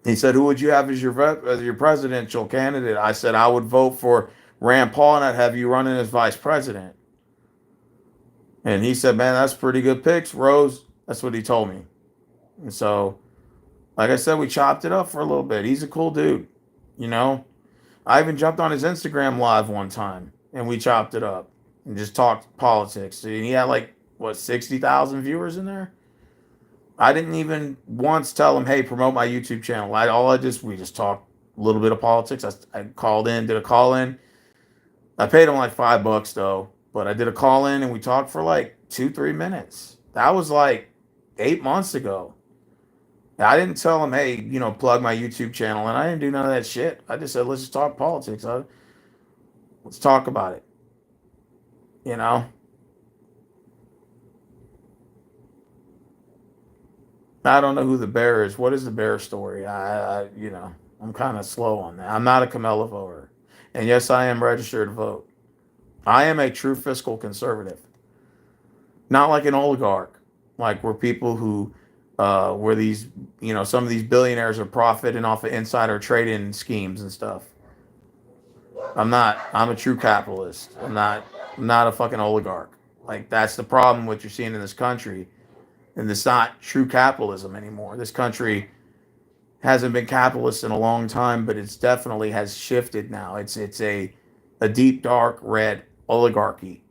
Speaker 1: He said, who would you have as your presidential candidate? I said, I would vote for Rand Paul and I'd have you running as vice president. And he said, man, that's pretty good picks, Rose. That's what he told me. And so, like I said, we chopped it up for a little bit. He's a cool dude. I even jumped on his Instagram live one time and we chopped it up and just talked politics. And he had 60,000 viewers in there. I didn't even once tell him, hey, promote my YouTube channel. We just talked a little bit of politics. I called in, did a call in. I paid him $5 though, but I did a call in and we talked for 2-3 minutes. That was 8 months ago. I didn't tell him, hey, plug my YouTube channel, and I didn't do none of that shit. I just said, let's just talk politics. Let's talk about it. I don't know who the bear is. What is the bear story? I'm kind of slow on that. I'm not a Kamala voter. And yes, I am registered to vote. I am a true fiscal conservative. Not like an oligarch, we're people who where these, some of these billionaires are profiting off of insider trading schemes and stuff. I'm a true capitalist. I'm not a fucking oligarch. That's the problem what you're seeing in this country. And it's not true capitalism anymore. This country hasn't been capitalist in a long time, but it's definitely has shifted now. It's a deep, dark, red oligarchy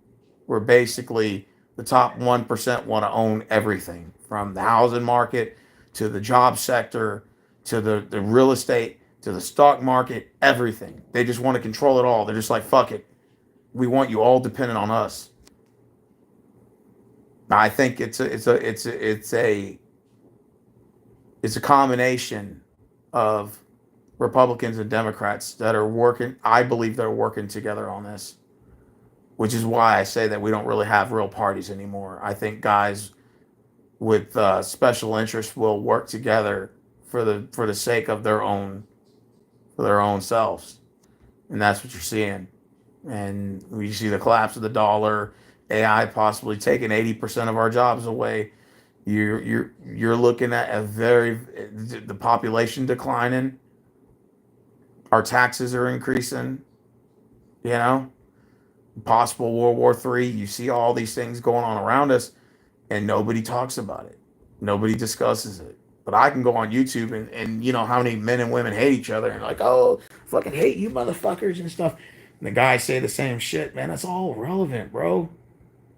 Speaker 1: where basically the top 1% want to own everything from the housing market to the job sector to the real estate. to the stock market, everything. They just want to control it all. They're just like, fuck it. We want you all dependent on us. I think it's a combination of Republicans and Democrats that are working. I believe they're working together on this, which is why I say that we don't really have real parties anymore. I think guys with special interests will work together for the sake of their own selves, and that's what you're seeing. And we see the collapse of the dollar, AI possibly taking 80% of our jobs away. You're looking at the population declining. Our taxes are increasing. You know, possible World War III. You see all these things going on around us, and nobody talks about it. Nobody discusses it. But I can go on YouTube and you know how many men and women hate each other and like, oh, fucking hate you motherfuckers and stuff. And the guys say the same shit, man. That's all relevant, bro.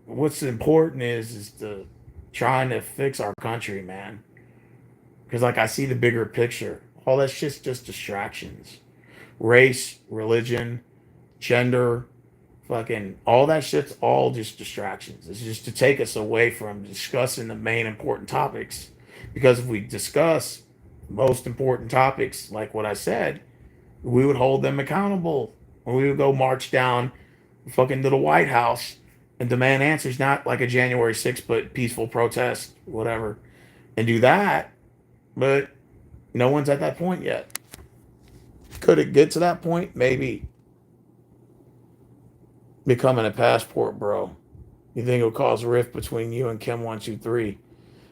Speaker 1: What's important is the trying to fix our country, man. Because like I see the bigger picture. All that shit's just distractions. Race, religion, gender, fucking all that shit's all just distractions. It's just to take us away from discussing the main important topics. Because if we discuss most important topics, like what I said, we would hold them accountable. Or we would go march down fucking to the White House and demand answers, not like a January 6th, but peaceful protest, whatever, and do that. But no one's at that point yet. Could it get to that point? Maybe. Becoming a passport bro. You think it'll cause a rift between you and Kim123?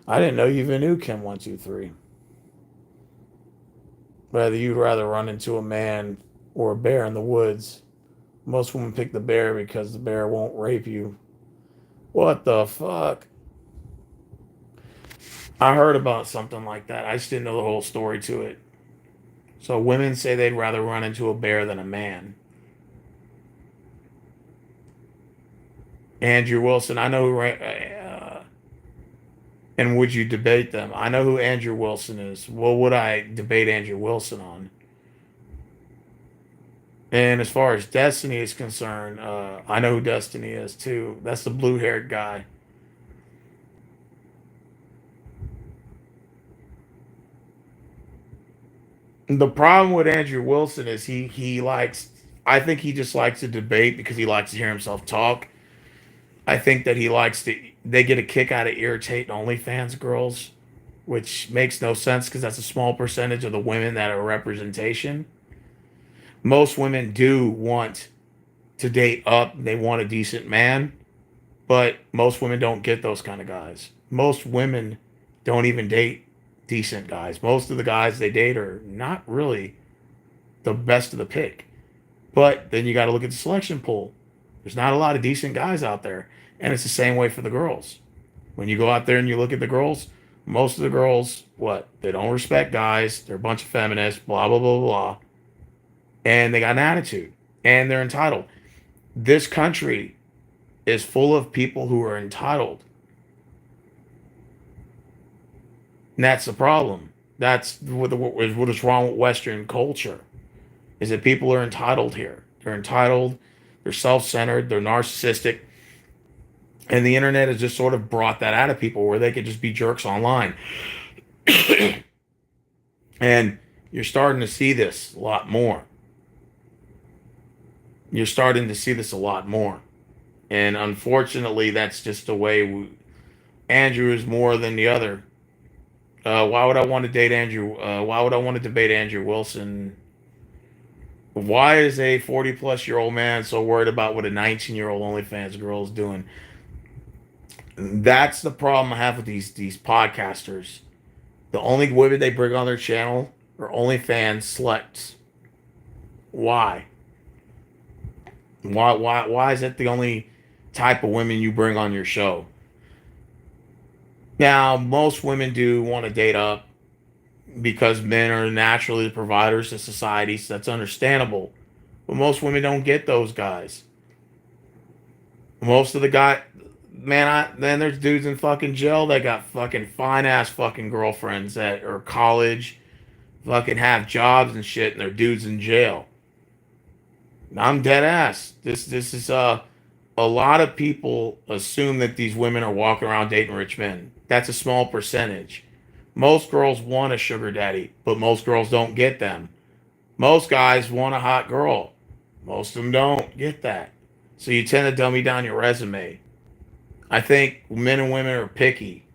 Speaker 1: I didn't know you even knew Kim123. Whether you'd rather run into a man or a bear in the woods. Most women pick the bear because the bear won't rape you. What the fuck? I heard about something like that. I just didn't know the whole story to it. So women say they'd rather run into a bear than a man. Andrew Wilson, I know who. And would you debate them? I know who Andrew Wilson is. What would I debate Andrew Wilson on? And as far as Destiny is concerned, I know who Destiny is too. That's the blue-haired guy. The problem with Andrew Wilson is he likes. I think he just likes to debate because he likes to hear himself talk. I think that he likes to. They get a kick out of irritating OnlyFans girls, which makes no sense because that's a small percentage of the women that are representation. Most women do want to date up. They want a decent man, but most women don't get those kind of guys. Most women don't even date decent guys. Most of the guys they date are not really the best of the pick. But then you got to look at the selection pool. There's not a lot of decent guys out there. And it's the same way for the girls. When you go out there and you look at the girls, most of the girls, what? They don't respect guys. They're a bunch of feminists, blah, blah, blah, blah. And they got an attitude. And they're entitled. This country is full of people who are entitled. And that's the problem. That's what is wrong with Western culture. Is that people are entitled here. They're entitled. They're self-centered. They're narcissistic. And the internet has just sort of brought that out of people where they could just be jerks online. And you're starting to see this a lot more. You're starting to see this a lot more. And unfortunately, that's just the way Andrew is more than the other. Why would I want to date Andrew? Why would I want to debate Andrew Wilson? Why is a 40-plus-year-old man so worried about what a 19-year-old OnlyFans girl is doing? That's the problem I have with these podcasters. The only women they bring on their channel are OnlyFans sluts. Why? Why is that the only type of women you bring on your show? Now, most women do want to date up because men are naturally the providers to society, so that's understandable. But most women don't get those guys. Most of the guy, man, then there's dudes in fucking jail that got fucking fine ass fucking girlfriends that are college, fucking have jobs and shit, and their dudes in jail. I'm dead ass. This is a lot of people assume that these women are walking around dating rich men. That's a small percentage. Most girls want a sugar daddy, but most girls don't get them. Most guys want a hot girl. Most of them don't get that. So you tend to dummy down your resume. I think men and women are picky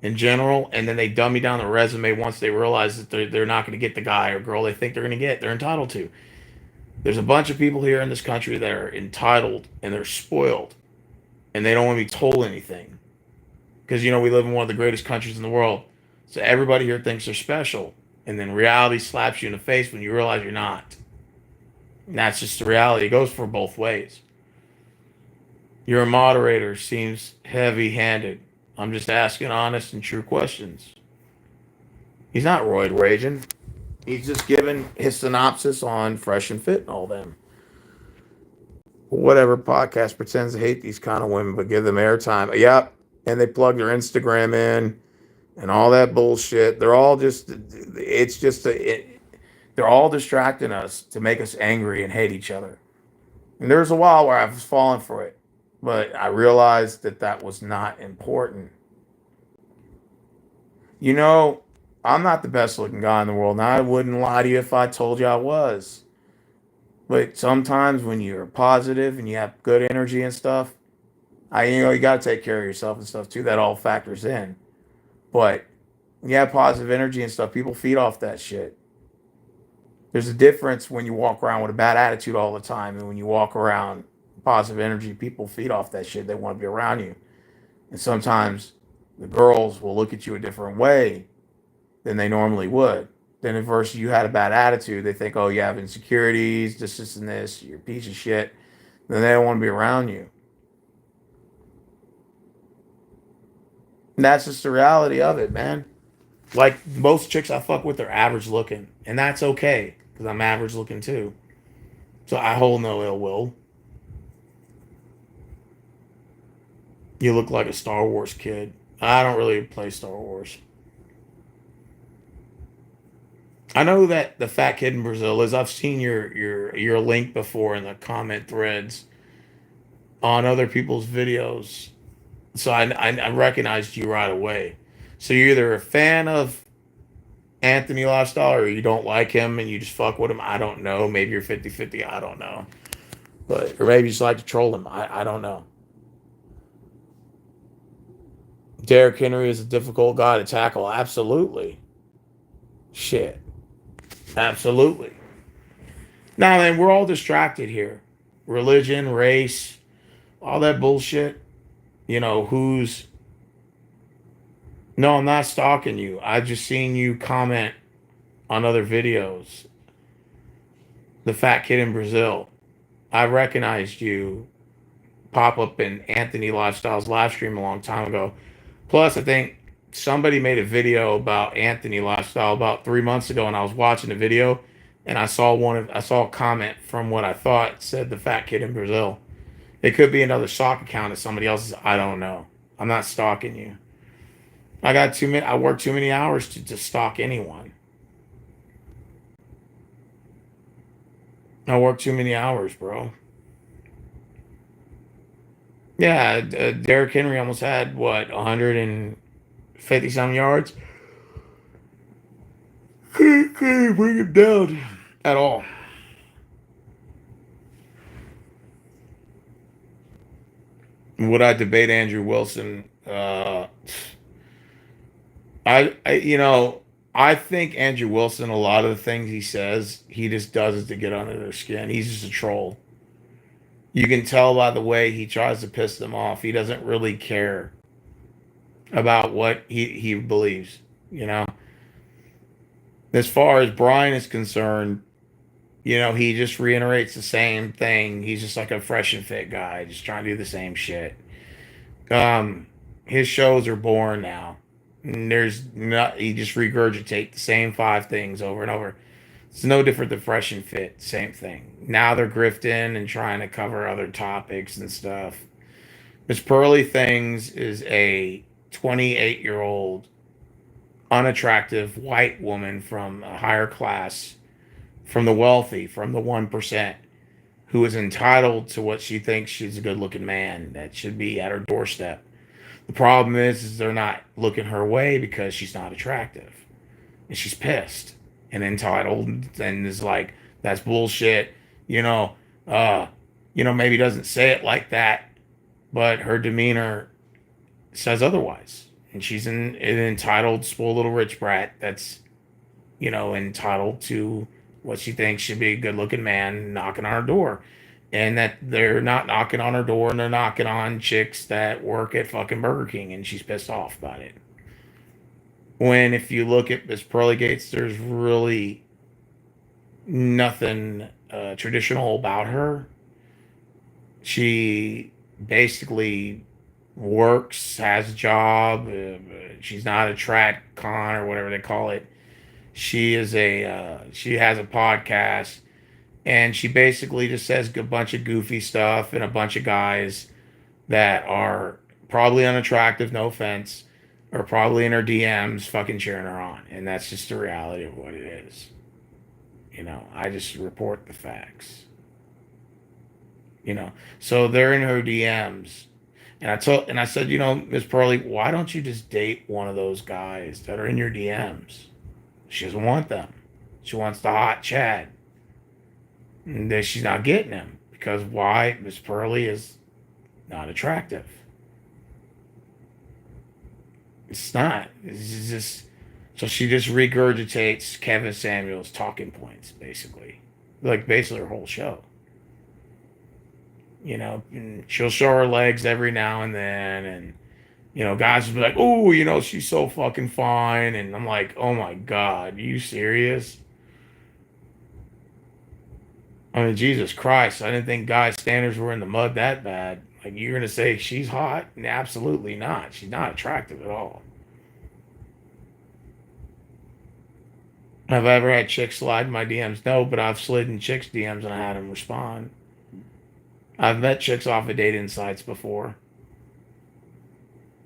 Speaker 1: in general, and then they dummy down the resume once they realize that they're not going to get the guy or girl they think they're going to get. They're entitled to. There's a bunch of people here in this country that are entitled and they're spoiled and they don't want to be told anything because we live in one of the greatest countries in the world. So everybody here thinks they're special, and then reality slaps you in the face when you realize you're not. And that's just the reality. It goes for both ways. Your moderator seems heavy-handed. I'm just asking honest and true questions. He's not roid raging. He's just giving his synopsis on Fresh and Fit and all them. Whatever podcast pretends to hate these kind of women, but give them airtime. Yep. And they plug their Instagram in and all that bullshit. They're all just, it's just, they're all distracting us to make us angry and hate each other. And there's a while where I was falling for it, but I realized that that was not important. I'm not the best looking guy in the world, and I wouldn't lie to you if I told you I was. But sometimes when you're positive and you have good energy and stuff, you got to take care of yourself and stuff too. That all factors in. But you have positive energy and stuff. People feed off that shit. There's a difference when you walk around with a bad attitude all the time and when you walk around positive energy. People feed off that shit. They want to be around you. And sometimes the girls will look at you a different way than they normally would. Then if versus you had a bad attitude, they think, oh, you have insecurities, this, and this, you're a piece of shit. Then they don't want to be around you. And that's just the reality of it, man. Like most chicks I fuck with are average looking. And that's okay, because I'm average looking too. So I hold no ill will. You look like a Star Wars kid. I don't really play Star Wars. I know that the fat kid in Brazil is. I've seen your link before in the comment threads on other people's videos, so I recognized you right away. So you're either a fan of Anthony Lifestyle or you don't like him and you just fuck with him. I don't know. Maybe you're 50-50. I don't know. But or maybe you just like to troll him. I don't know. Derrick Henry is a difficult guy to tackle. Absolutely. Shit. Absolutely. Now then, we're all distracted here. Religion, race, all that bullshit. Who's... No, I'm not stalking you. I just seen you comment on other videos. The fat kid in Brazil. I recognized you pop up in Anthony Lifestyle's live stream a long time ago. Plus, I think somebody made a video about Anthony Lifestyle about 3 months ago, and I was watching the video, and I saw a comment from what I thought said the fat kid in Brazil. It could be another sock account of somebody else's. I don't know. I'm not stalking you. I work too many hours to stalk anyone. I work too many hours, bro. Yeah, Derrick Henry almost had what 150 some yards. Can't bring him down at all. Would I debate Andrew Wilson? I think Andrew Wilson, a lot of the things he says, he just does it to get under their skin. He's just a troll. You can tell by the way he tries to piss them off. He doesn't really care about what he believes, you know. As far as Brian is concerned, he just reiterates the same thing. He's just like a fresh and fit guy, just trying to do the same shit. His shows are boring now. He just regurgitate the same five things over and over. It's no different than Fresh and Fit, same thing. Now they're grifting and trying to cover other topics and stuff. Miss Pearly Things is a 28-year-old unattractive white woman from a higher class, from the wealthy, from the 1%, who is entitled to what she thinks she's a good looking man that should be at her doorstep. The problem is they're not looking her way because she's not attractive. And she's pissed and entitled and is like, that's bullshit. You know, uh, maybe doesn't say it like that, but her demeanor says otherwise. And she's an entitled, spoiled little rich brat that's, entitled to what she thinks should be a good looking man knocking on her door. And that they're not knocking on her door and they're knocking on chicks that work at fucking Burger King, and she's pissed off about it. When if you look at Miss Pearly Gates, there's really nothing traditional about her. She basically works, has a job. She's not a track con or whatever they call it. She has a podcast, and she basically just says a bunch of goofy stuff and a bunch of guys that are probably unattractive, no offense, are probably in her DMs fucking cheering her on. And that's just the reality of what it is. I just report the facts. So they're in her DMs. And I said, Miss Pearly, why don't you just date one of those guys that are in your DMs? She doesn't want them. She wants the hot Chad. And then she's not getting him. Because why? Miss Pearly is not attractive. It's not. It's just so she just regurgitates Kevin Samuels' talking points, basically. Like basically her whole show. And she'll show her legs every now and then, and guys will be like, "Oh, she's so fucking fine," and I'm like, "Oh my god, are you serious?" I mean, Jesus Christ, I didn't think guys' standards were in the mud that bad. Like, you're gonna say she's hot? Absolutely not. She's not attractive at all. Have I ever had chicks slide in my DMs? No, but I've slid in chicks' DMs and I had them respond. I've met chicks off of dating sites before.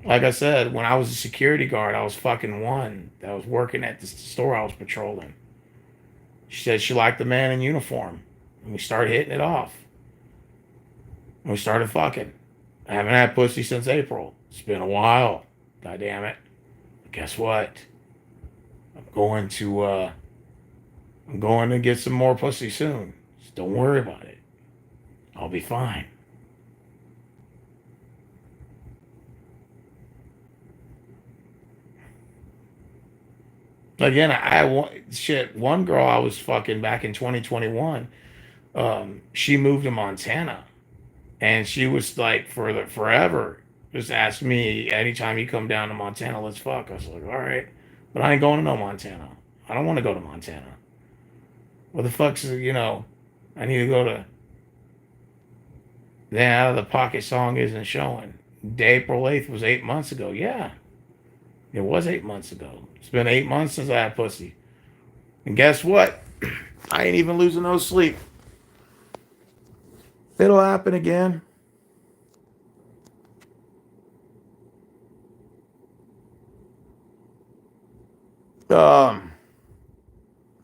Speaker 1: Like I said, when I was a security guard, I was fucking one that was working at the store I was patrolling. She said she liked the man in uniform. And we started hitting it off. And we started fucking. I haven't had pussy since April. It's been a while. God damn it. But guess what? I'm going to get some more pussy soon. Just don't worry about it. I'll be fine. Again, one girl I was fucking back in 2021. She moved to Montana, and she was like forever just asked me anytime you come down to Montana, let's fuck. I was like, all right, but I ain't going to no Montana. I don't want to go to Montana. What the fuck's I need to go to. Then out of the pocket song isn't showing. April 8th was 8 months ago. Yeah, it was 8 months ago. It's been 8 months since I had pussy. And guess what? I ain't even losing no sleep. It'll happen again.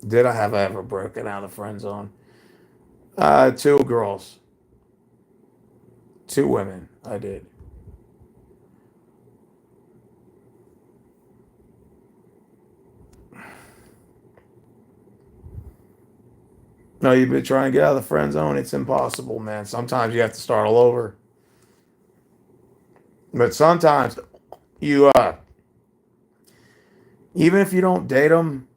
Speaker 1: Did I have ever broken out of friend zone? Two girls. Two women. I did. No, you've been trying to get out of the friend zone. It's impossible, man. Sometimes you have to start all over. But sometimes you, even if you don't date them,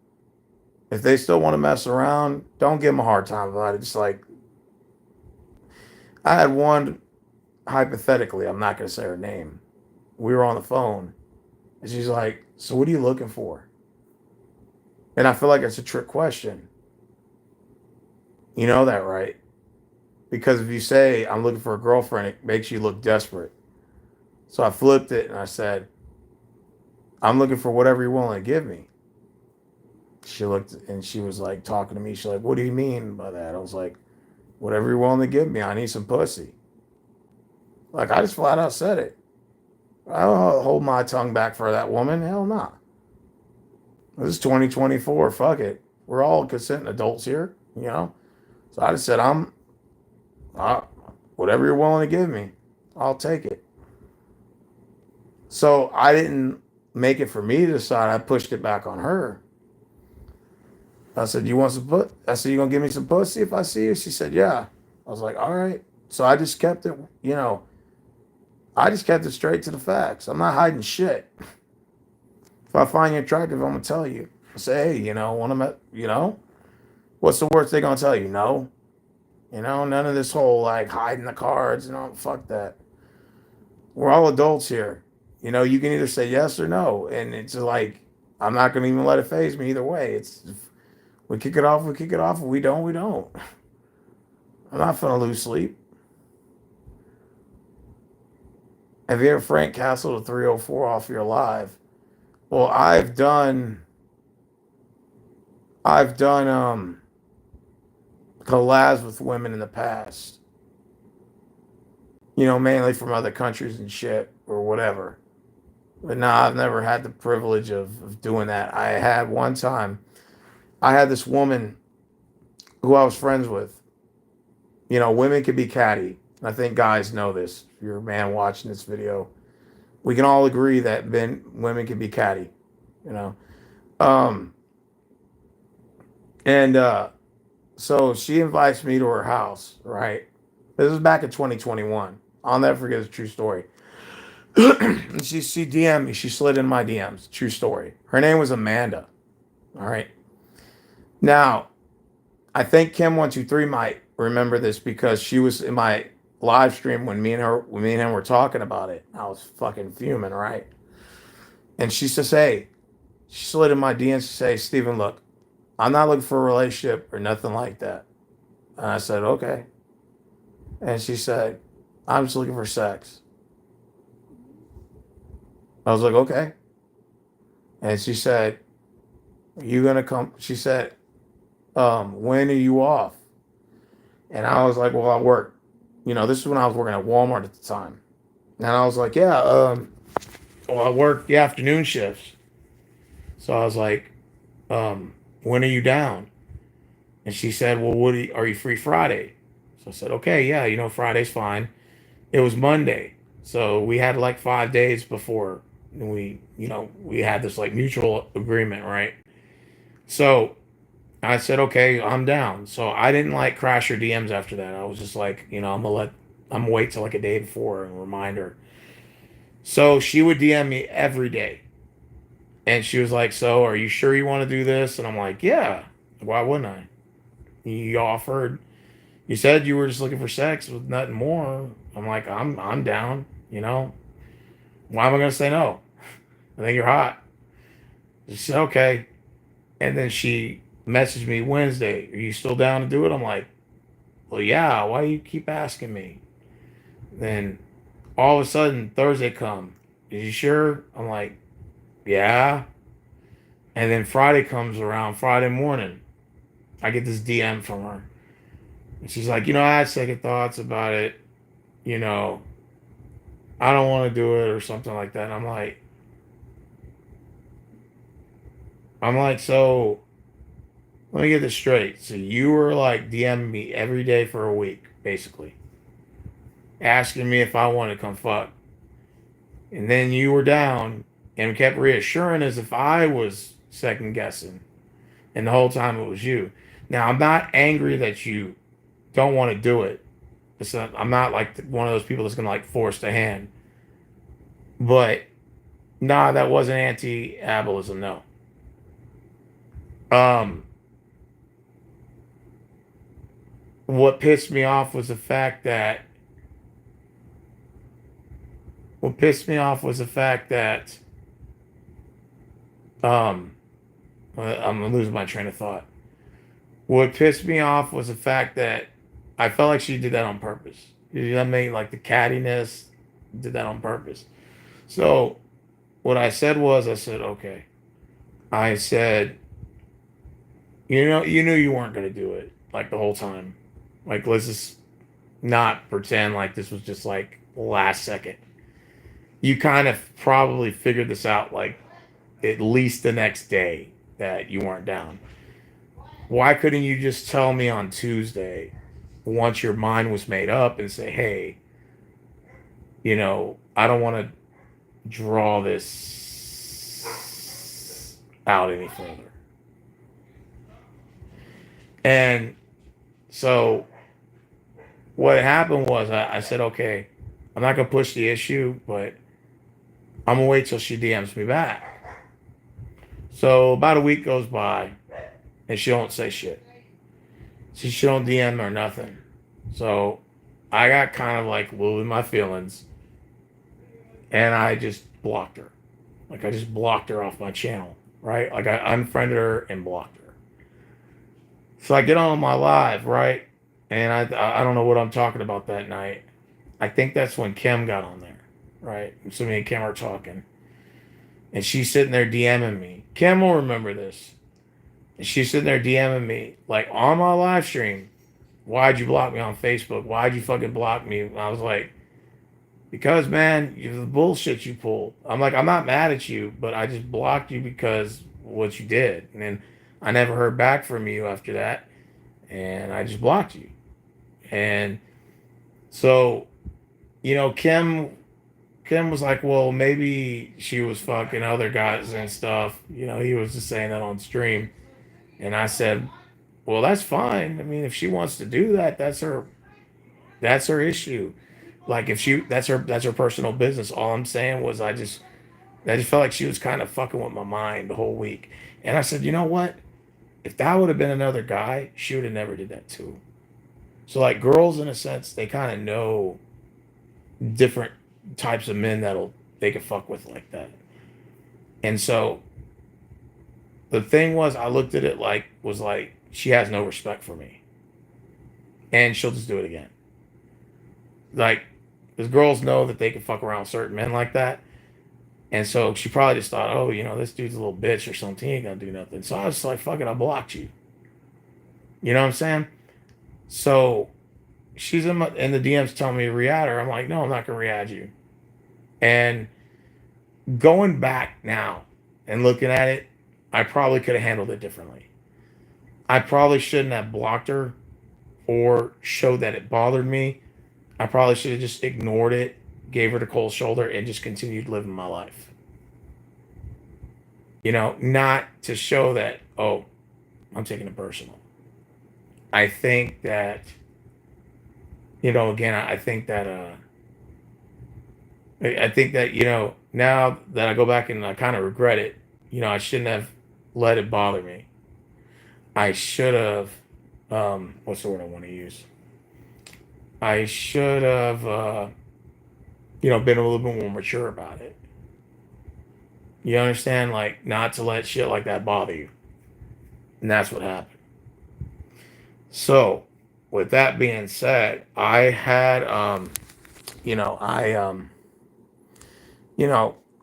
Speaker 1: if they still want to mess around, don't give them a hard time about it. Just like, I had one, hypothetically, I'm not going to say her name. We were on the phone, and she's like, so what are you looking for? And I feel like it's a trick question. You know that, right? Because if you say, I'm looking for a girlfriend, it makes you look desperate. So I flipped it and I said, I'm looking for whatever you're willing to give me. She looked and she was like talking to me. She's like, what do you mean by that? I was like, whatever you're willing to give me. I need some pussy. Like, I just flat out said it. I don't hold my tongue back for that woman. Hell no.
Speaker 2: This is 2024. Fuck it. We're all consenting adults here, you know? So I just said, uh, whatever you're willing to give me, I'll take it. So I didn't make it for me to decide. I pushed it back on her. I said, "You want some put?" I said, "You gonna give me some pussy if I see you?" She said, "Yeah." I was like, "All right." So I just kept it. I just kept it straight to the facts. I'm not hiding shit. If I find you attractive, I'm gonna tell you. I say, hey, want to, what's the worst they gonna tell you? No. None of this whole like hiding the cards. Fuck that. We're all adults here. You can either say yes or no, and it's like I'm not gonna even let it phase me either way. It's if we kick it off, we kick it off. If we don't, we don't. I'm not gonna lose sleep. Have you ever Frank Castle to 304 off your live? Well, I've done collabs with women in the past. Mainly from other countries and shit or whatever. But no, I've never had the privilege of doing that. I had one time. I had this woman who I was friends with. Women can be catty. I think guys know this. If you're a man watching this video, we can all agree that women can be catty. You know, um, and so she invites me to her house. Right, this is back in 2021. I'll never forget this true story. She DM'd me. She slid in my DMs. True story. Her name was Amanda. All right. Now, I think Kim123 might remember this because she was in my live stream when me and him were talking about it. I was fucking fuming, right? And she says, "Hey," she slid in my DMs to say, "Steven, look, I'm not looking for a relationship or nothing like that." And I said, "Okay." And she said, "I'm just looking for sex." I was like, "Okay." And she said, "Are you gonna come?" She said, "When are you off?" And I was like, "Well, I work." This is when I was working at Walmart at the time. And I was like, "Yeah, well, I work the afternoon shifts." So I was like, "When are you down?" And she said, "Well, are you free Friday?" So I said, "Okay, yeah, Friday's fine." It was Monday. So we had like 5 days before we had this like mutual agreement, right? So I said, "Okay, I'm down." So I didn't like crash her DMs after that. I was just like, I'm gonna wait till like a day before and remind her. So she would DM me every day. And she was like, "So are you sure you want to do this?" And I'm like, "Yeah, why wouldn't I? You offered, you said you were just looking for sex with nothing more." I'm like, I'm down, you know? Why am I gonna say no? I think you're hot." She said, "Okay." And then she messaged me Wednesday, "Are you still down to do it?" I'm like, "Well, yeah, why do you keep asking me?" Then all of a sudden Thursday come. "Is you sure?" I'm like, "Yeah." And then Friday comes around, Friday morning. I get this DM from her. And she's like, "I had second thoughts about it. You know, I don't want to do it," or something like that. And I'm like, "So let me get this straight. So you were like DMing me every day for a week, basically, asking me if I wanted to come fuck. And then you were down and kept reassuring as if I was second guessing. And the whole time it was you. Now, I'm not angry that you don't want to do it. I'm not like one of those people that's going to like force the hand. But nah, that wasn't anti-ableism, no. Um, what pissed me off was the fact that what pissed me off was the fact that um I'm losing my train of thought. What pissed me off was the fact that I felt like she did that on purpose. That made like the cattiness, did that on purpose. So what I said was, I said, "Okay." I said, you knew you weren't gonna do it like the whole time. Like, let's just not pretend like this was just like last second. You kind of probably figured this out like at least the next day. that you weren't down. Why couldn't you just tell me on Tuesday once your mind was made up and say, hey, I don't want to draw this out any further. And so what happened was I said, okay, I'm not going to push the issue, but I'm going to wait till she DMs me back. So about a week goes by and she don't say shit. She don't DM or nothing. So I got kind of like losing my feelings and I just blocked her. Like I just blocked her off my channel, right? Like I unfriended her and blocked her. So I get on my live, right? And I don't know what I'm talking about that night. I think that's when Kim got on there, right? So me and Kim are talking. And she's sitting there DMing me. Kim will remember this. And she's sitting there DMing me, like on my live stream. Why'd you block me on Facebook? Why'd you fucking block me? And I was like, because, man, the bullshit you pulled. I'm like, I'm not mad at you, but I just blocked you because what you did. And then I never heard back from you after that. And I just blocked you. And so, Kim was like, well, maybe she was fucking other guys and stuff. He was just saying that on stream. And I said, well, that's fine. I mean, if she wants to do that, that's her issue. Like if that's her personal business. All I'm saying was I just felt like she was kind of fucking with my mind the whole week. And I said, you know what? If that would have been another guy, she would have never did that too. So like girls in a sense, they kind of know different types of men they can fuck with like that. And so the thing was I looked at it like she has no respect for me. And she'll just do it again. Like, because girls know that they can fuck around with certain men like that. And so she probably just thought, oh, this dude's a little bitch or something. He ain't gonna do nothing. So I was like, fuck it, I blocked you. You know what I'm saying? So she's in the DMs telling me to re-add her. I'm like, no, I'm not gonna re-add you. And going back now and looking at it, I probably could have handled it differently. I probably shouldn't have blocked her or showed that it bothered me. I probably should have just ignored it, gave her the cold shoulder, and just continued living my life. Not to show that, oh, I'm taking it personal. I think that, again, I think that, now that I go back and I kind of regret it, I shouldn't have let it bother me. I should have, what's the word I want to use? I should have, been a little bit more mature about it. You understand? Like, not to let shit like that bother you. And that's what happened. So, with that being said, I had,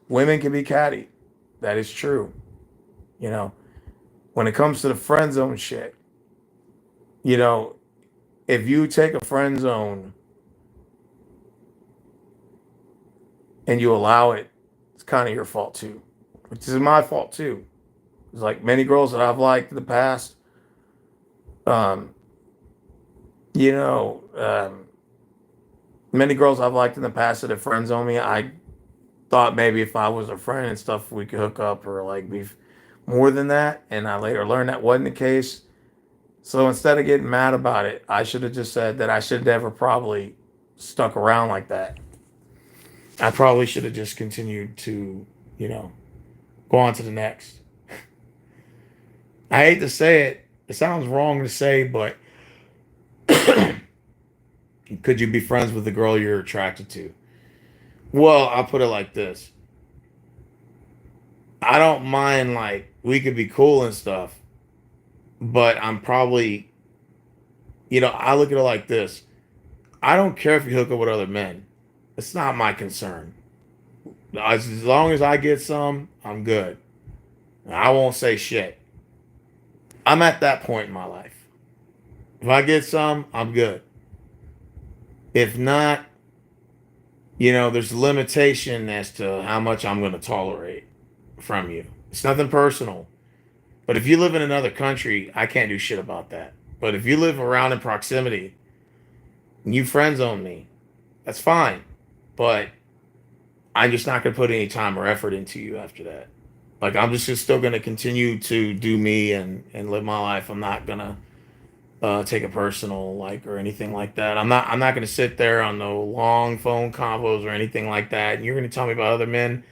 Speaker 2: women can be catty. That is true. When it comes to the friend zone shit, if you take a friend zone and you allow it, it's kind of your fault too. Which is my fault too. It's like many girls that I've liked in the past, many girls I've liked in the past that have friend zoned me. I thought maybe if I was a friend and stuff, we could hook up or like be more than that. And I later learned that wasn't the case. So instead of getting mad about it, I should have just said that I should have never probably stuck around like that. I probably should have just continued to, go on to the next. I hate to say it. It sounds wrong to say, but could you be friends with the girl you're attracted to? Well, I'll put it like this. I don't mind, like, we could be cool and stuff, but I'm probably, I look at it like this. I don't care if you hook up with other men. It's not my concern. As long as I get some, I'm good. I won't say shit. I'm at that point in my life. If I get some, I'm good. If not, there's a limitation as to how much I'm going to tolerate from you. It's nothing personal. But if you live in another country, I can't do shit about that. But if you live around in proximity and you friend zone me, that's fine. But I'm just not gonna put any time or effort into you after that. Like I'm just still gonna continue to do me and live my life. I'm not gonna take it personal like or anything like that. I'm not gonna sit there on no long phone combos or anything like that. And you're gonna tell me about other men?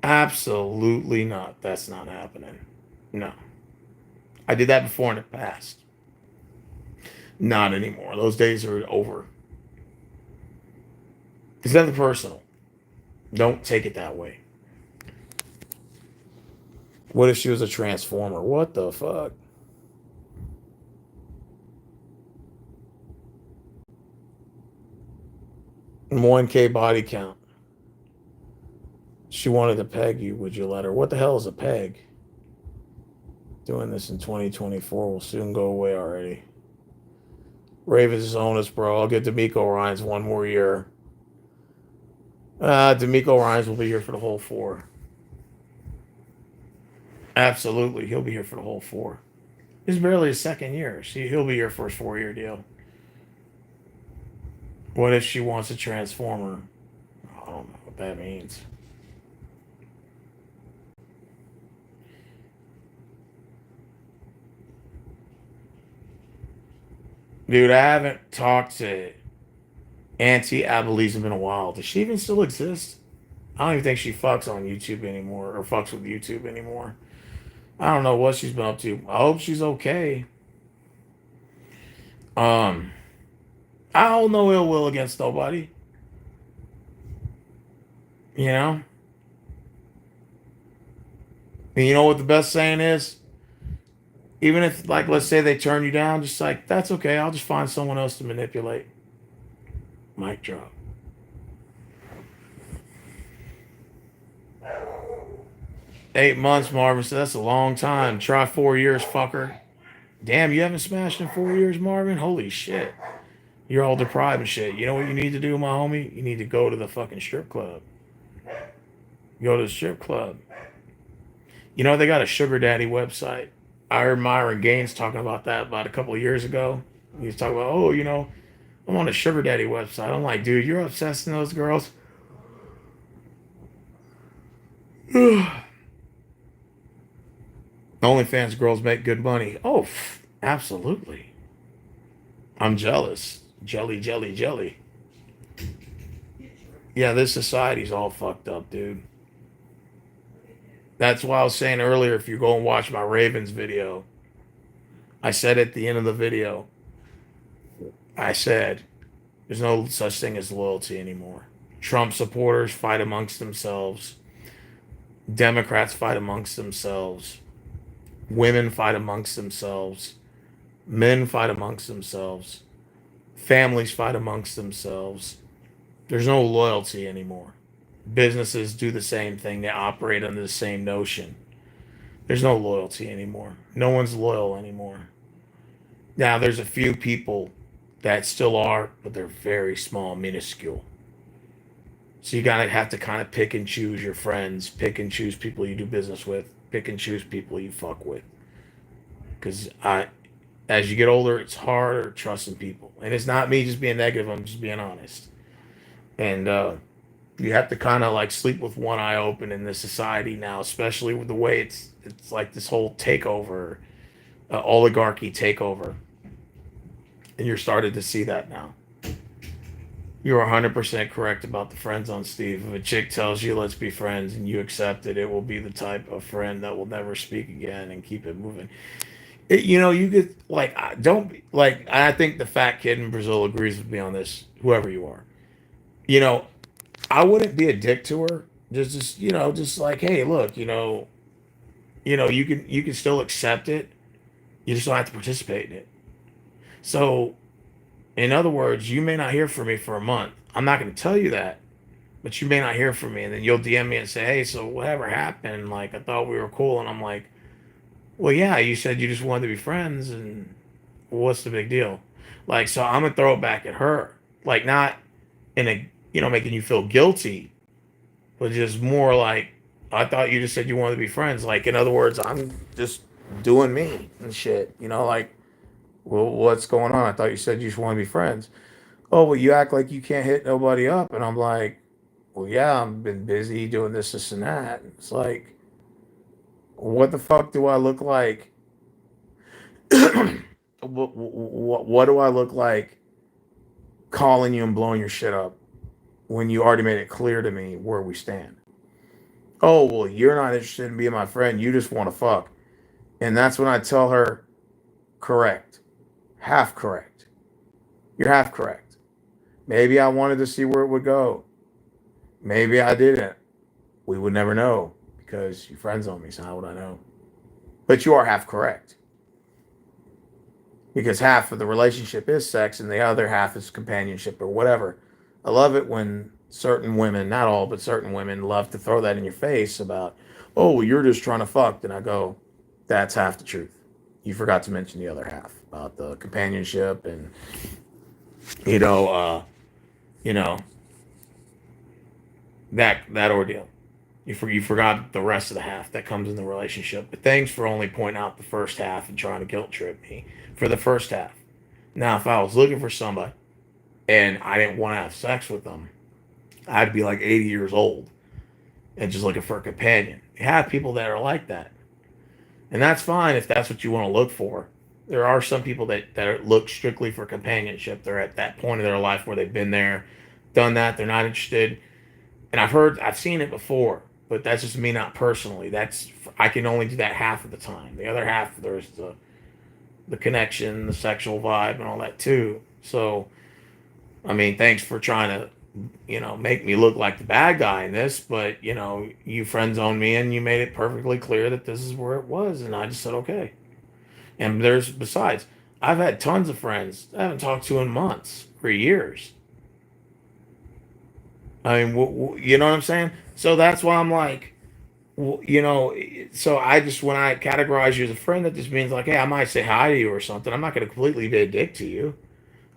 Speaker 2: Absolutely not. That's not happening. No. I did that before in the past. Not anymore. Those days are over. It's nothing personal. Don't take it that way. What if she was a transformer? What the fuck? And 1K body count. She wanted to peg you. Would you let her? What the hell is a peg? Doing this in 2024 will soon go away already. Ravens own us, bro. I'll get D'Amico Ryans one more year. D'Amico Ryans will be here for the whole 4. Absolutely. He'll be here for the whole 4. It's barely his second year. See, he'll be here for his 4-year deal. What if she wants a transformer? I don't know what that means. Dude, I haven't talked to Auntie Abilene in a while. Does she even still exist? I don't even think she fucks on YouTube anymore or fucks with YouTube anymore. I don't know what she's been up to. I hope she's okay. Um, I hold no ill will against nobody. You know? And you know what the best saying is? Even if, like, let's say they turn you down, just like, that's okay. I'll just find someone else to manipulate. Mic drop. Eight months, Marvin. So that's a long time. Try 4 years, fucker. Damn, you haven't smashed in 4 years, Marvin? Holy shit. You're all deprived and shit. You know what you need to do, my homie? You need to go to the fucking strip club. Go to the strip club. You know, they got a sugar daddy website. I heard Myron Gaines talking about that about a couple of years ago. He was talking about, oh, you know, I'm on a sugar daddy website. I'm like, dude, you're obsessing those girls. OnlyFans girls make good money. Oh, absolutely. I'm jealous. Jelly, jelly, jelly. Yeah, this society's all fucked up, dude. That's why I was saying earlier, if you go and watch my Ravens video, I said at the end of the video, I said, there's no such thing as loyalty anymore. Trump supporters fight amongst themselves. Democrats fight amongst themselves. Women fight amongst themselves. Men fight amongst themselves. Families fight amongst themselves. There's no loyalty anymore. Businesses do the same thing. They operate under the same notion. There's no loyalty anymore. No one's loyal anymore. Now, there's a few people that still are, but they're very small, minuscule. So you gotta have to kind of pick and choose your friends, pick and choose people you do business with, pick and choose people you fuck with. Because as you get older, it's harder trusting people, and it's not me just being negative. I'm just being honest. And you have to kind of like sleep with one eye open in this society now, especially with the way it's like this whole takeover, oligarchy takeover, and you're starting to see that now. You're 100% correct about the friend zone, Steve. If a chick tells you let's be friends and you accept it, it will be the type of friend that will never speak again and keep it moving. You know, you could like don't like. I think the fat kid in Brazil agrees with me on this. Whoever you are, you know, I wouldn't be a dick to her. Just you know, just like, hey, look, you can still accept it. You just don't have to participate in it. So, in other words, you may not hear from me for a month. I'm not going to tell you that, but you may not hear from me, and then you'll DM me and say, hey, so whatever happened? Like, I thought we were cool, and I'm like, well, yeah, you said you just wanted to be friends, and what's the big deal? Like, so I'm gonna throw it back at her, like not in a making you feel guilty, but just more like I thought you just said you wanted to be friends. Like, in other words, I'm just doing me and shit. You know, like, well, what's going on? I thought you said you just want to be friends. Oh, well, you act like you can't hit nobody up. And I'm like, well, yeah, I've been busy doing this, and that. It's like, what the fuck do I look like? What do I look like calling you and blowing your shit up when you already made it clear to me where we stand? Oh, well, you're not interested in being my friend. You just want to fuck. And that's when I tell her, correct, half correct. You're half correct. Maybe I wanted to see where it would go. Maybe I didn't. We would never know because your friends on me, so how would I know? But you are half correct because half of the relationship is sex and the other half is companionship or whatever. I love it when certain women, not all, but certain women love to throw that in your face about, oh, well, you're just trying to fuck. Then I go, that's half the truth. You forgot to mention the other half about the companionship and, you know, you know, that ordeal. You forgot the rest of the half that comes in the relationship. But thanks for only pointing out the first half and trying to guilt trip me for the first half. Now, if I was looking for somebody and I didn't want to have sex with them, I'd be like 80 years old and just looking for a companion. You have people that are like that. And that's fine if that's what you want to look for. There are some people that look strictly for companionship. They're at that point of their life where they've been there, done that. They're not interested. And I've seen it before, but that's just me, not personally. I can only do that half of the time. The other half, there's the connection, the sexual vibe, and all that too. So, I mean, thanks for trying to, make me look like the bad guy in this, but you friend zoned me and you made it perfectly clear that this is where it was, and I just said okay. And besides, I've had tons of friends I haven't talked to in months or years. I mean, you know what I'm saying? So that's why I'm like, so I just, when I categorize you as a friend, that just means like, hey, I might say hi to you or something. I'm not going to completely be a dick to you.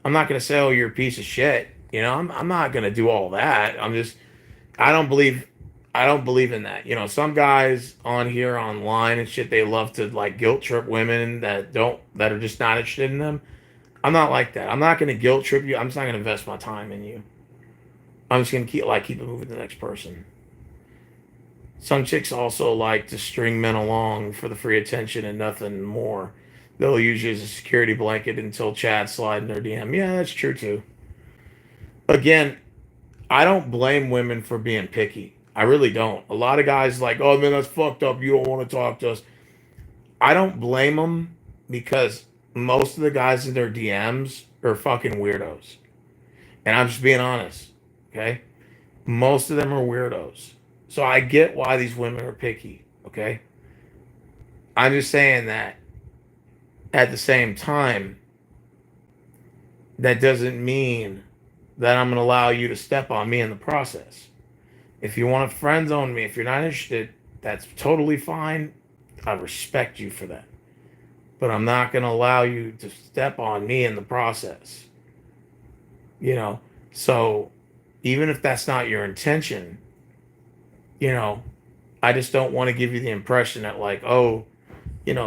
Speaker 2: I'm not going to say, oh, you're a piece of shit. I'm not going to do all that. I don't believe, I don't believe in that. Some guys on here online and shit, they love to like guilt trip women that are just not interested in them. I'm not like that. I'm not going to guilt trip you. I'm just not going to invest my time in you. I'm just going to keep it moving to the next person. Some chicks also like to string men along for the free attention and nothing more. They'll use you as a security blanket until Chad slide in their DM. Yeah, that's true too. Again, I don't blame women for being picky. I really don't. A lot of guys like, oh man, that's fucked up. You don't want to talk to us. I don't blame them because most of the guys in their DMs are fucking weirdos. And I'm just being honest. Okay? Most of them are weirdos. So I get why these women are picky. Okay? I'm just saying that at the same time, that doesn't mean that I'm going to allow you to step on me in the process. If you want to friend zone me, if you're not interested, that's totally fine. I respect you for that. But I'm not going to allow you to step on me in the process. You know, so even if that's not your intention, you know, I just don't want to give you the impression that, like, oh,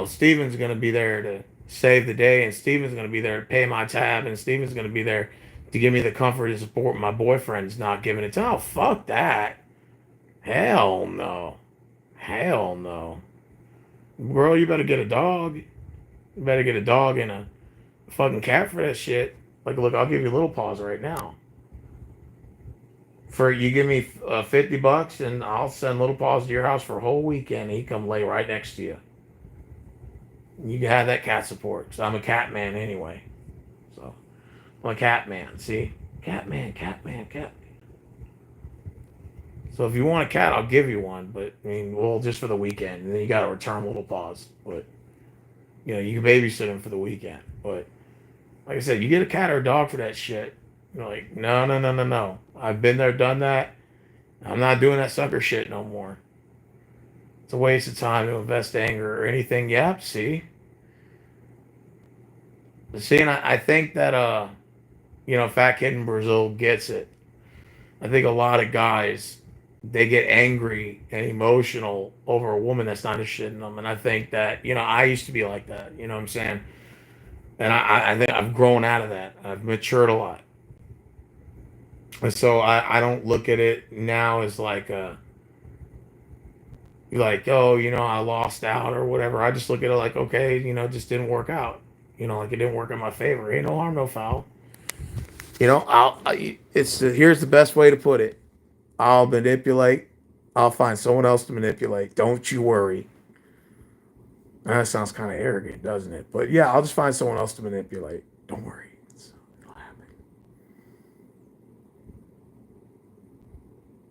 Speaker 2: Steven's going to be there to save the day, and Steven's going to be there to pay my tab, and Steven's going to be there to give me the comfort and support my boyfriend's not giving it to. Oh, fuck that. Hell no. Hell no. Girl, you better get a dog. You better get a dog and a fucking cat for that shit. Like, look, I'll give you a little pause right now. For you give me $50 and I'll send little paws to your house for a whole weekend. He come lay right next to you. You can have that cat support. So I'm a cat man anyway. So I'm a cat man. See, cat man, cat man, cat. So if you want a cat, I'll give you one. But I mean, well, just for the weekend, and then you got to return little paws. But you can babysit him for the weekend. But like I said, you get a cat or a dog for that shit. You're like, no, no, no, no, no. I've been there, done that. I'm not doing that sucker shit no more. It's a waste of time to invest anger or anything. Yep, see? See, and I think that, Fat Kid in Brazil gets it. I think a lot of guys they get angry and emotional over a woman that's not interested in them. And I think that, I used to be like that, you know what I'm saying? And I think I've grown out of that. I've matured a lot. And so I don't look at it now as like, oh, I lost out or whatever. I just look at it like, okay, it just didn't work out. Like it didn't work in my favor. Ain't no harm, no foul. Here's the best way to put it. I'll manipulate. I'll find someone else to manipulate. Don't you worry. That sounds kind of arrogant, doesn't it? But yeah, I'll just find someone else to manipulate. Don't worry. It'll happen.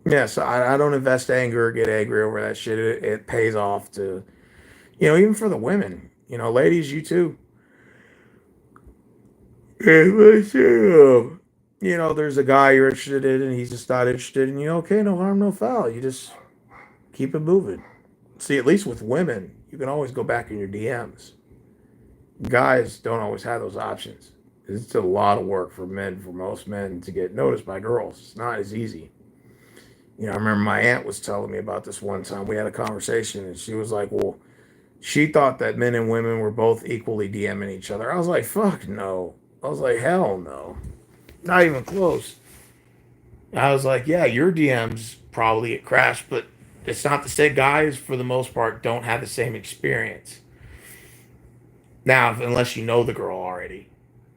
Speaker 2: Yeah, so I don't invest anger or get angry over that shit. It pays off to, even for the women. Ladies, you too. Hey, listen, there's a guy you're interested in and he's just not interested in you. Okay, no harm, no foul. You just keep it moving. See, at least with women, you can always go back in your DMs. Guys don't always have those options. It's a lot of work for men, for most men, to get noticed by girls. It's not as easy. I remember my aunt was telling me about this one time. We had a conversation and she was like, well, she thought that men and women were both equally DMing each other. I was like, fuck no. I was like, hell no. Not even close. I was like, yeah, your DMs probably get crashed, but it's not to say guys, for the most part, don't have the same experience. Now, unless you know the girl already,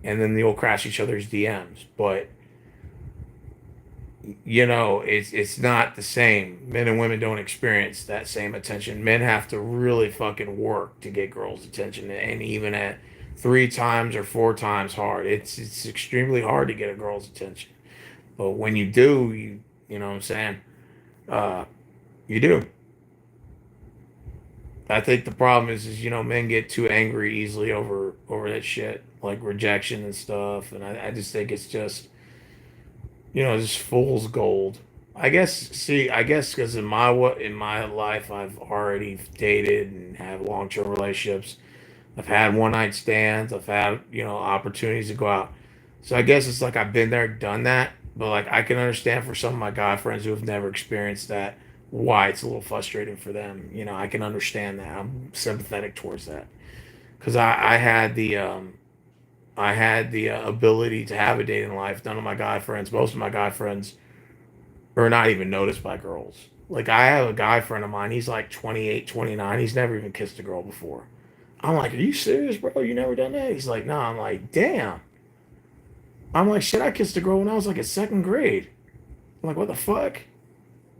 Speaker 2: and then you'll crash each other's DMs. But it's not the same. Men and women don't experience that same attention. Men have to really fucking work to get girls' attention, and even at 3 times or 4 times hard, it's extremely hard to get a girl's attention. But when you do, you know what I'm saying, you do. I think the problem is men get too angry easily over that shit, like rejection and stuff, and I just think it's just fool's gold. I guess because in my life I've already dated and have long term relationships. I've had one night stands. I've had opportunities to go out. So I guess it's like I've been there, done that. But like I can understand for some of my guy friends who have never experienced that, why it's a little frustrating for them. I can understand that. I'm sympathetic towards that because I had the ability to have a dating life. None of my guy friends, most of my guy friends, are not even noticed by girls. Like I have a guy friend of mine. He's like 28, 29. He's never even kissed a girl before. I'm like, are you serious, bro? You never done that? He's like, nah. I'm like, damn. I'm like, shit, I kissed a girl when I was like in second grade. I'm like, what the fuck?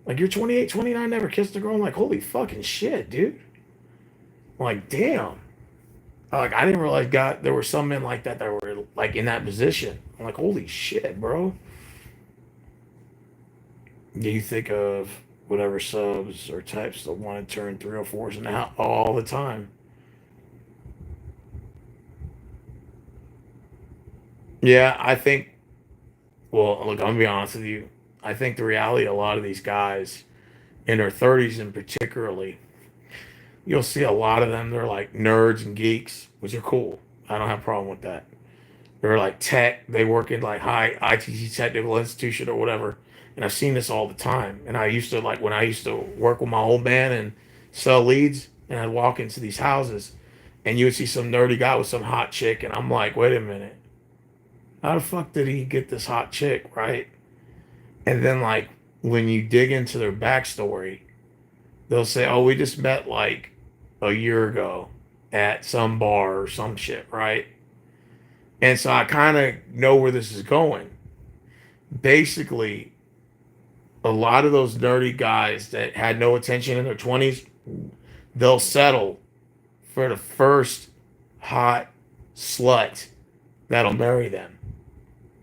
Speaker 2: Like, you're 28, 29, never kissed a girl? I'm like, holy fucking shit, dude. I'm like, damn. Like, I didn't realize there were some men like that were like in that position. I'm like, holy shit, bro. Do you think of whatever subs or types that want to turn 304s and out all the time? Yeah, I think, well, look, I'm gonna be honest with you. I think the reality of a lot of these guys in their 30s and particularly, you'll see a lot of them, they're like nerds and geeks, which are cool. I don't have a problem with that. They're like tech, they work in like high ITC technical institution or whatever. And I've seen this all the time. And I used to like when I used to work with my old man and sell leads, and I'd walk into these houses and you would see some nerdy guy with some hot chick, and I'm like, wait a minute, how the fuck did he get this hot chick, right? And then like when you dig into their backstory, they'll say, "Oh, we just met like a year ago at some bar or some shit," right? And so I kind of know where this is going. Basically, a lot of those nerdy guys that had no attention in their 20s, they'll settle for the first hot slut that'll marry them.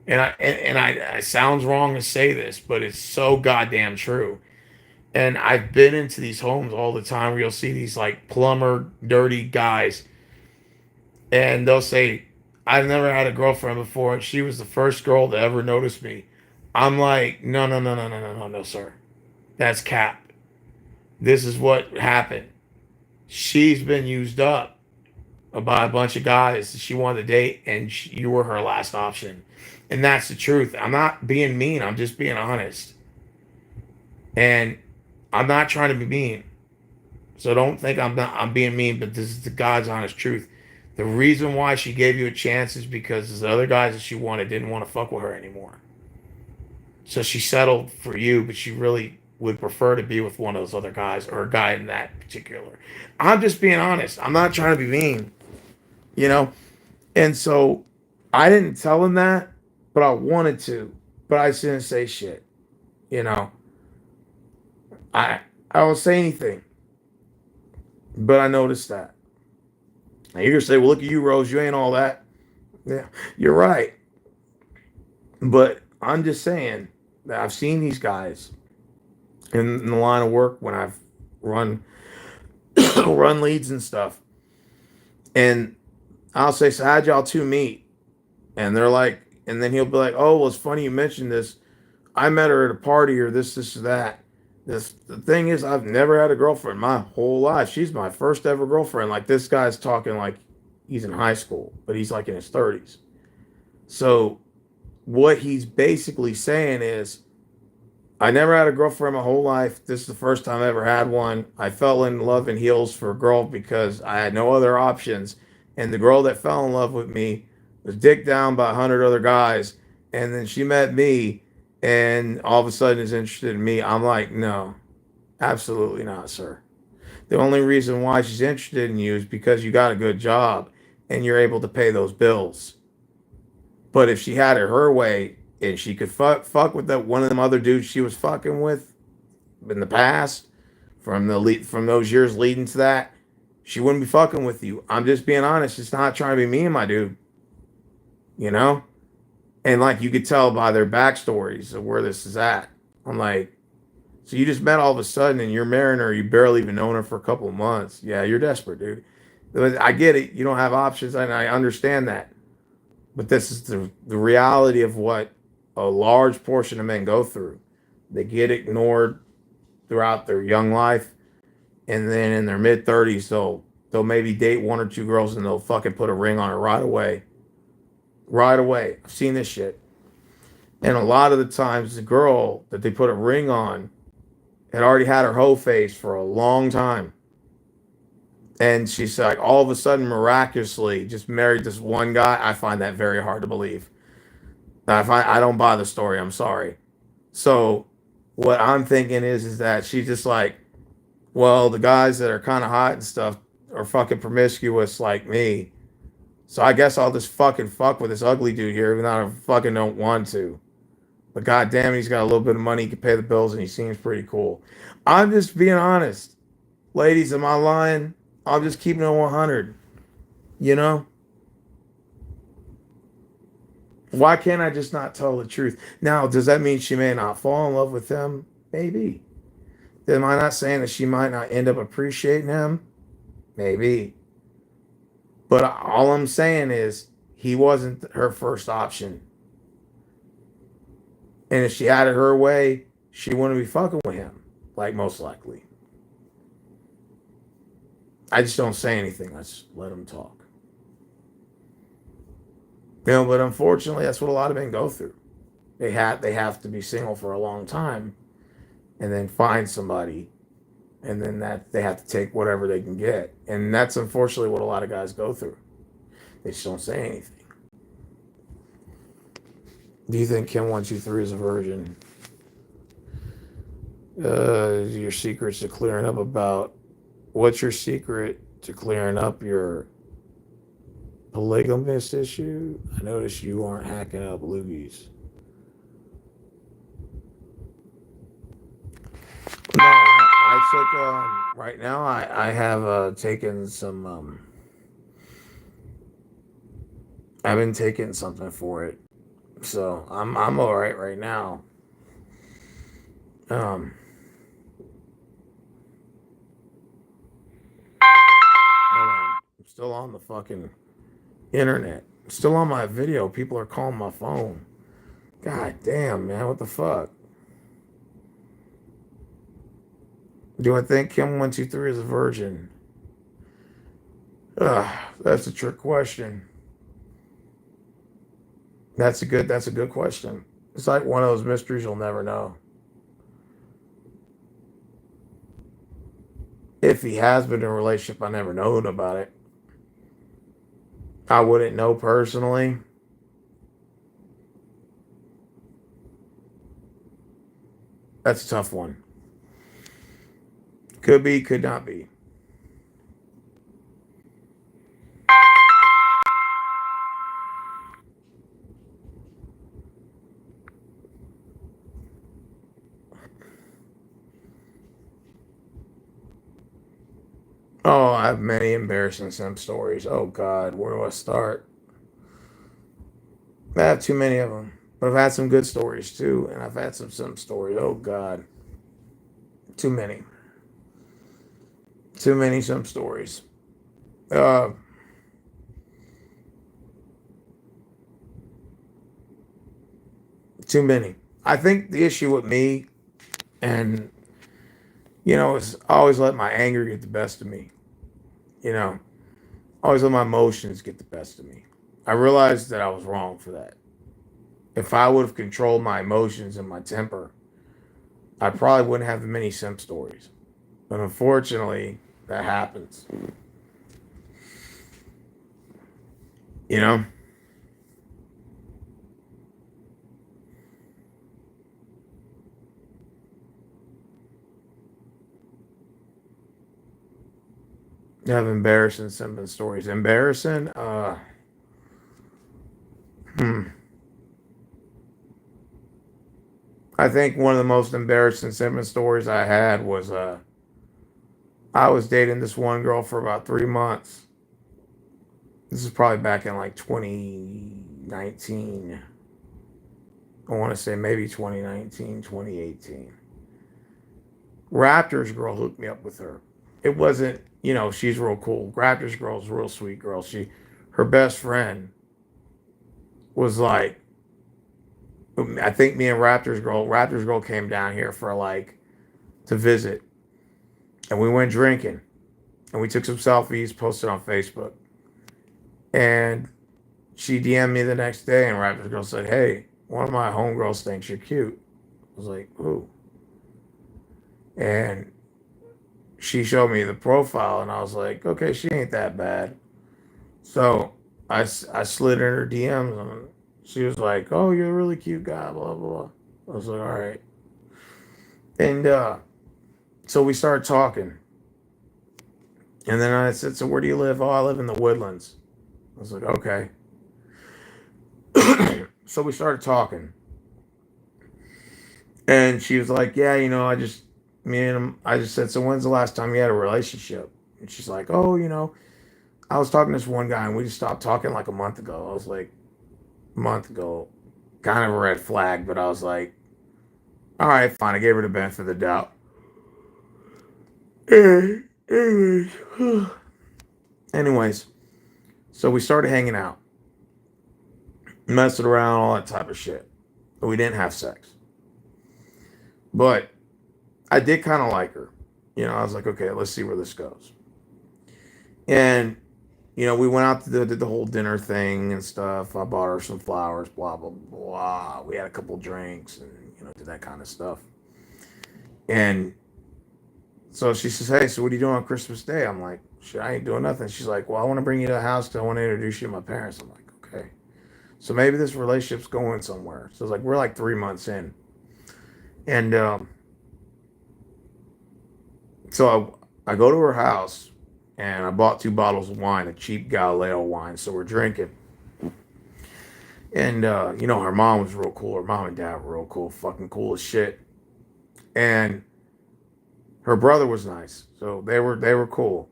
Speaker 2: And I sounds wrong to say this, but it's so goddamn true. And I've been into these homes all the time where you'll see these like plumber, dirty guys, and they'll say, I've never had a girlfriend before, and she was the first girl to ever notice me. I'm like, no, no, no, no, no, no, no, no, sir. That's cap. This is what happened. She's been used up by a bunch of guys that she wanted to date, and you were her last option. And that's the truth. I'm not being mean, I'm just being honest. And I'm not trying to be mean. So don't think I'm being mean, but this is the God's honest truth. The reason why she gave you a chance is because the other guys that she wanted didn't want to fuck with her anymore. So she settled for you, but she really would prefer to be with one of those other guys or a guy in that particular. I'm just being honest. I'm not trying to be mean, you know? And so I didn't tell him that, but I wanted to, but I didn't say shit, you know? I I don't say anything, but I noticed that. Now you're gonna say, well, look at you, Rose, you ain't all that. Yeah, you're right. But I'm just saying that I've seen these guys in the line of work when I've run run leads and stuff. And I'll say, so how'd y'all two meet? And they're like, and then he'll be like, oh, well, it's funny you mentioned this. I met her at a party or this, or that. The thing is, I've never had a girlfriend my whole life. She's my first ever girlfriend. Like this guy's talking like he's in high school, but he's like in his 30s. So what he's basically saying is, I never had a girlfriend my whole life. This is the first time I ever had one. I fell in love in heels for a girl because I had no other options. And the girl that fell in love with me was dicked down by 100 other guys. And then she met me and all of a sudden is interested in me. I'm like, no, absolutely not, sir. The only reason why she's interested in you is because you got a good job and you're able to pay those bills. But if she had it her way and she could fuck with that one of them other dudes she was fucking with in the past, from those years leading to that, she wouldn't be fucking with you. I'm just being honest. It's not trying to be mean, my dude. You know? And like you could tell by their backstories of where this is at. I'm like, so you just met all of a sudden and you're marrying her, you barely even known her for a couple of months. Yeah, you're desperate, dude. I get it. You don't have options, and I understand that. But this is the reality of what a large portion of men go through. They get ignored throughout their young life, and then in their mid 30s, they'll maybe date one or two girls and they'll fucking put a ring on her right away. Right away. I've seen this shit. And a lot of the times the girl that they put a ring on had already had her hoe face for a long time. And she's like all of a sudden miraculously just married this one guy. I find that very hard to believe. I don't buy the story. I'm sorry. So what I'm thinking is that she's just like, well, the guys that are kind of hot and stuff are fucking promiscuous like me. So I guess I'll just fucking fuck with this ugly dude here, even though I fucking don't want to. But goddamn, he's got a little bit of money, he can pay the bills, and he seems pretty cool. I'm just being honest. Ladies, am I lying? I'm just keeping it 100. You know? Why can't I just not tell the truth? Now, does that mean she may not fall in love with him? Maybe. Am I not saying that she might not end up appreciating him? Maybe. But all I'm saying is he wasn't her first option. And if she had it her way, she wouldn't be fucking with him. Like most likely. I just don't say anything. I just let him talk. You know, but unfortunately, that's what a lot of men go through. They have to be single for a long time, and then find somebody, and then that they have to take whatever they can get, and that's unfortunately what a lot of guys go through. They just don't say anything. Do you think Kim123 is a virgin? Your secrets to clearing up about what's your secret to clearing up your polygamous issue? I noticed you aren't hacking up loogies. No, I took right now. I have taken some. I've been taking something for it, so I'm all right now. Um, hold on. I'm still on the fucking internet. I'm still on my video. People are calling my phone. God damn, man, what the fuck? Do I think Kim123 is a virgin? That's a trick question. That's a good question. It's like one of those mysteries you'll never know. If he has been in a relationship, I never known about it. I wouldn't know personally. That's a tough one. Could be, could not be. Oh, I have many embarrassing simp stories. Oh God, where do I start? I have too many of them, but I've had some good stories too, and I've had some simp stories. Oh God, too many, too many simp stories. Uh, too many. I think the issue with me, and is I always let my anger get the best of me. You know, I always let my emotions get the best of me. I realized that I was wrong for that. If I would have controlled my emotions and my temper, I probably wouldn't have many simp stories. But unfortunately, that happens. You know? You have embarrassing simp stories. Embarrassing? Hmm. I think one of the most embarrassing simp stories I had was I was dating this one girl for about 3 months. This is probably back in like 2019. I want to say maybe 2019, 2018. Raptors girl hooked me up with her. It wasn't, she's real cool. Raptors girl's a real sweet girl. Her best friend was like, I think me and Raptors girl came down here for like to visit, and we went drinking, and we took some selfies, posted on Facebook, and she DM'd me the next day, and Raptors girl said, "Hey, one of my homegirls thinks you're cute." I was like, "Ooh," and she showed me the profile, and I was like, "Okay, she ain't that bad." So I slid in her DMs, and she was like, "Oh, you're a really cute guy," blah blah blah. I was like, "All right," and so we started talking, and then I said, "So where do you live?" "Oh, I live in the Woodlands." I was like, "Okay." So we started talking, and she was like, "Yeah, I just said, so when's the last time you had a relationship?" And she's like, "Oh, I was talking to this one guy, and we just stopped talking like a month ago." I was like, "A month ago?" Kind of a red flag, but I was like, "All right, fine." I gave her the benefit of the doubt. Anyways, anyways, so we started hanging out, messing around, all that type of shit. But we didn't have sex. But I did kind of like her. I was like, okay, let's see where this goes. And we went out to did the whole dinner thing and stuff. I bought her some flowers, blah blah blah. We had a couple drinks and did that kind of stuff. And so she says, "Hey, so what are you doing on Christmas Day?" I'm like, "Shit, I ain't doing nothing." She's like, "Well, I want to bring you to the house because I want to introduce you to my parents." I'm like, "Okay." So maybe this relationship's going somewhere. So it's like we're like 3 months in, and so I go to her house, and I bought 2 bottles of wine, a cheap Galileo wine. So we're drinking. And her mom was real cool. Her mom and dad were real cool, fucking cool as shit. And her brother was nice. So they were cool.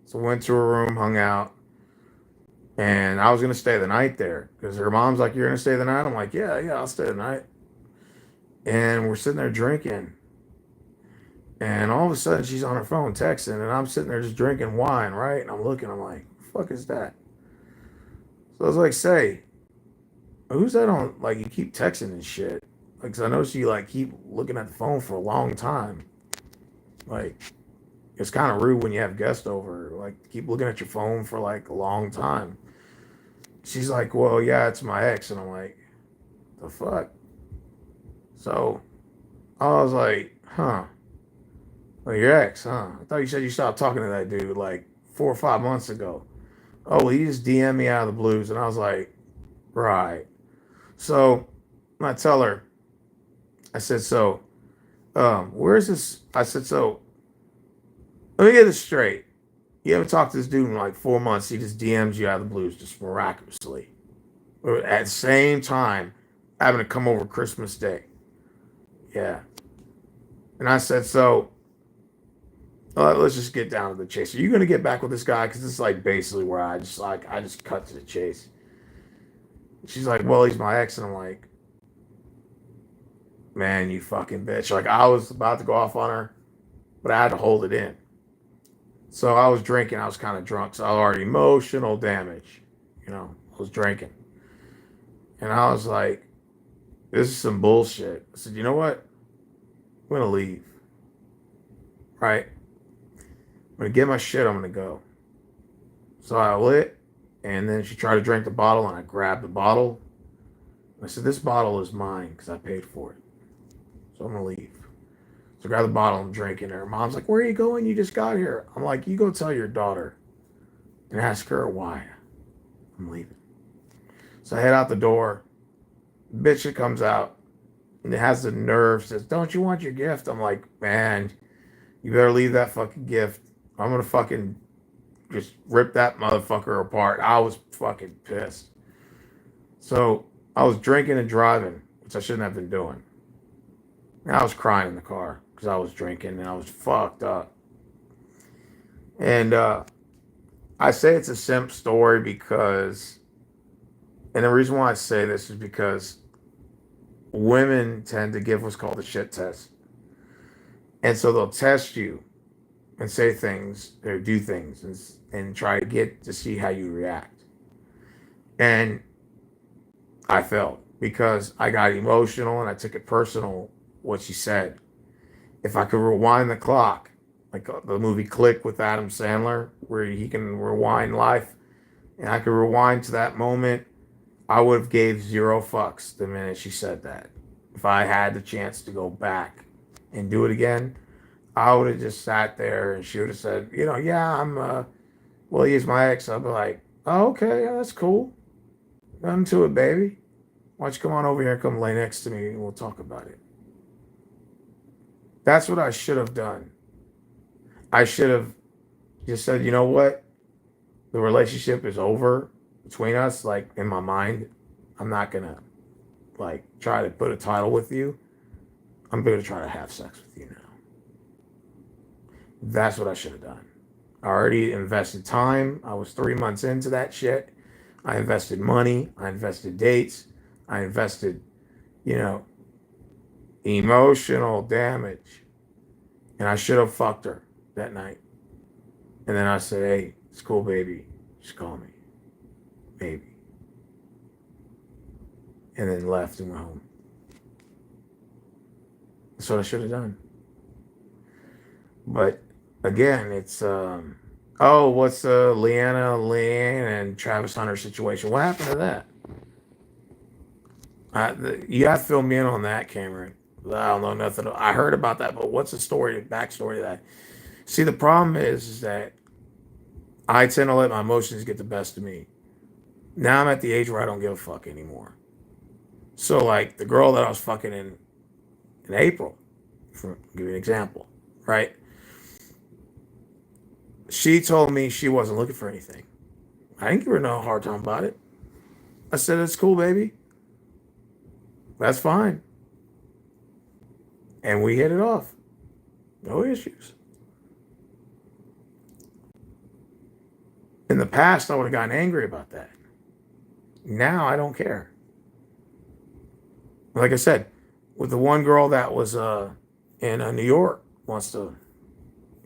Speaker 2: So we went to her room, hung out, and I was gonna stay the night there. Because her mom's like, "You're gonna stay the night?" I'm like, "Yeah, yeah, I'll stay the night." And we're sitting there drinking. And all of a sudden she's on her phone texting, and I'm sitting there just drinking wine, right? And I'm looking, I'm like, "Fuck is that?" So I was like, "Say, who's that on? Like, you keep texting and shit." Like, 'cause I noticed you like keep looking at the phone for a long time. Like, it's kind of rude when you have guests over. Like, keep looking at your phone for like a long time. She's like, "Well, yeah, it's my ex," and I'm like, "The fuck?" So I was like, "Huh." Oh, your ex, huh? I thought you said you stopped talking to that dude like 4 or 5 months ago. Oh, well, he just DM'd me out of the blues. And I was like, right. So I tell her, I said, so, where's this? I said, so let me get this straight. You haven't talked to this dude in like 4 months. He just DMs you out of the blues just miraculously. Or at the same time, having to come over Christmas Day. Yeah. And I said, so let's just get down to the chase. Are you going to get back with this guy? Because this is like basically where I just cut to the chase. She's like, well, he's my ex. And I'm like, man, you fucking bitch. Like, I was about to go off on her, but I had to hold it in. So I was drinking. I was kind of drunk. So I was already emotional damage. I was drinking. And I was like, this is some bullshit. I said, you know what? I'm going to leave. Right? I'm going to get my shit. I'm going to go. So I lit. And then she tried to drink the bottle. And I grabbed the bottle. I said, this bottle is mine because I paid for it. So I'm going to leave. So I grab the bottle and drinking. Her mom's like, where are you going? You just got here. I'm like, you go tell your daughter and ask her why I'm leaving. So I head out the door. Bitch that comes out and it has the nerve, says, don't you want your gift? I'm like, man, you better leave that fucking gift. I'm going to fucking just rip that motherfucker apart. I was fucking pissed. So I was drinking and driving, which I shouldn't have been doing. And I was crying in the car because I was drinking and I was fucked up. And I say it's a simp story because, and the reason why I say this is because women tend to give what's called a shit test. And so they'll test you and say things or do things and try to get to see how you react. And I failed because I got emotional and I took it personal what she said. If I could rewind the clock, like the movie Click with Adam Sandler, where he can rewind life, and I could rewind to that moment, I would have gave zero fucks the minute she said that. If I had the chance to go back and do it again, I would have just sat there and she would have said, yeah, well, he's my ex. I'd be like, oh, okay, yeah, that's cool. Nothing to it, baby. Why don't you come on over here and come lay next to me and we'll talk about it. That's what I should have done. I should have just said, you know what? The relationship is over between us. Like, in my mind, I'm not going to, like, try to put a title with you. I'm going to try to have sex with you now. That's what I should have done. I already invested time. I was 3 months into that shit. I invested money. I invested dates. I invested, emotional damage. And I should have fucked her that night. And then I said, hey, it's cool, baby. Just call me. Baby. And then left and went home. That's what I should have done. But again, it's what's Leanna Lane and Travis Hunter situation? What happened to that? You have to fill me in on that, Cameron. I don't know nothing. I heard about that, but what's the backstory of that? See, the problem is that I tend to let my emotions get the best of me. Now I'm at the age where I don't give a fuck anymore. So, like, the girl that I was fucking in April, for give you an example, right? She told me she wasn't looking for anything. I didn't give her no hard time about it. I said, it's cool, baby. That's fine. And we hit it off. No issues. In the past, I would have gotten angry about that. Now I don't care. Like I said, with the one girl that was in New York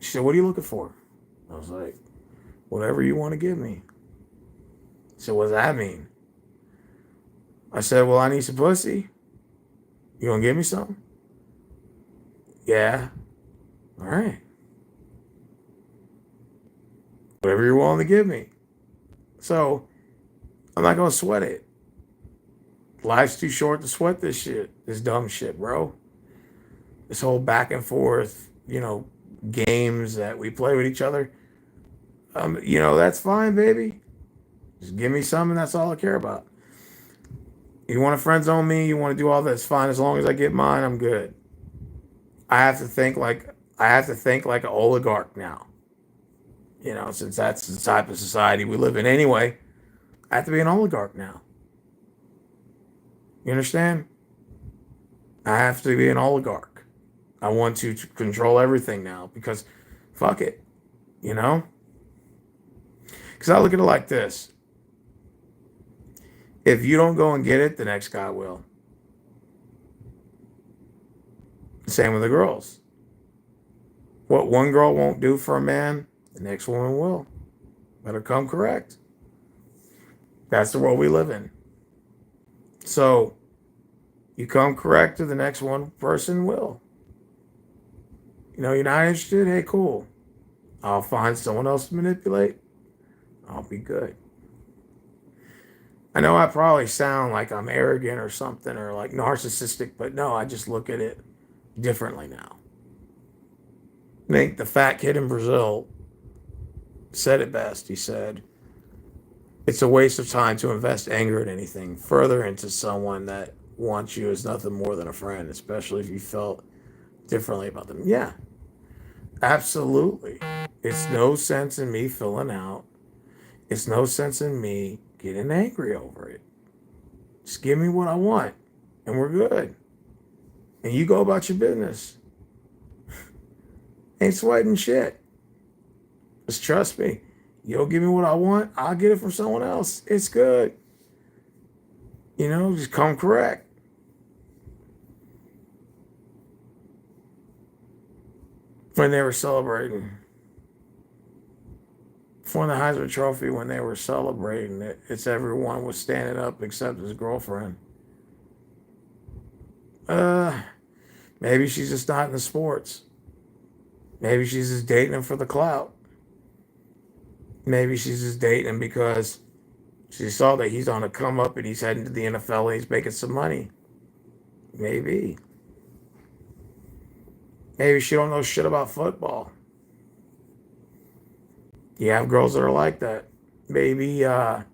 Speaker 2: she said, what are you looking for? I was like, whatever you want to give me. She said, what does that mean? I said, well, I need some pussy. You gonna give me some? Yeah. All right. Whatever you're willing to give me. So I'm not gonna sweat it. Life's too short to sweat this shit. This dumb shit, bro. This whole back and forth, games that we play with each other, that's fine, baby. Just give me some, and that's all I care about. You want to friend zone me? You want to do all this? Fine. As long as I get mine, I'm good. I have to think like an oligarch now. Since that's the type of society we live in anyway, I have to be an oligarch now. You understand? I have to be an oligarch. I want to control everything now because fuck it, you know? Because I look at it like this. If you don't go and get it, the next guy will. Same with the girls. What one girl won't do for a man, the next woman will. Better come correct. That's the world we live in. So, you come correct to the next one person will. You're not interested? Hey, cool. I'll find someone else to manipulate. I'll be good. I know I probably sound like I'm arrogant or something or like narcissistic, but no, I just look at it differently now. I think the fat kid in Brazil said it best. He said, it's a waste of time to invest anger in anything further into someone that wants you as nothing more than a friend, especially if you felt differently about them. Yeah, absolutely. It's no sense in me filling out. It's no sense in me getting angry over it. Just give me what I want and we're good. And you go about your business. Ain't sweating shit. Just trust me. You don't give me what I want, I'll get it from someone else. It's good. Just come correct. When they were celebrating, for the Heisman Trophy, when they were celebrating it, it's everyone was standing up except his girlfriend. Maybe she's just not in the sports. Maybe she's just dating him for the clout. Maybe she's just dating him because she saw that he's on a come up and he's heading to the NFL and he's making some money. Maybe. Maybe she don't know shit about football. You have girls that are like that. Maybe she don't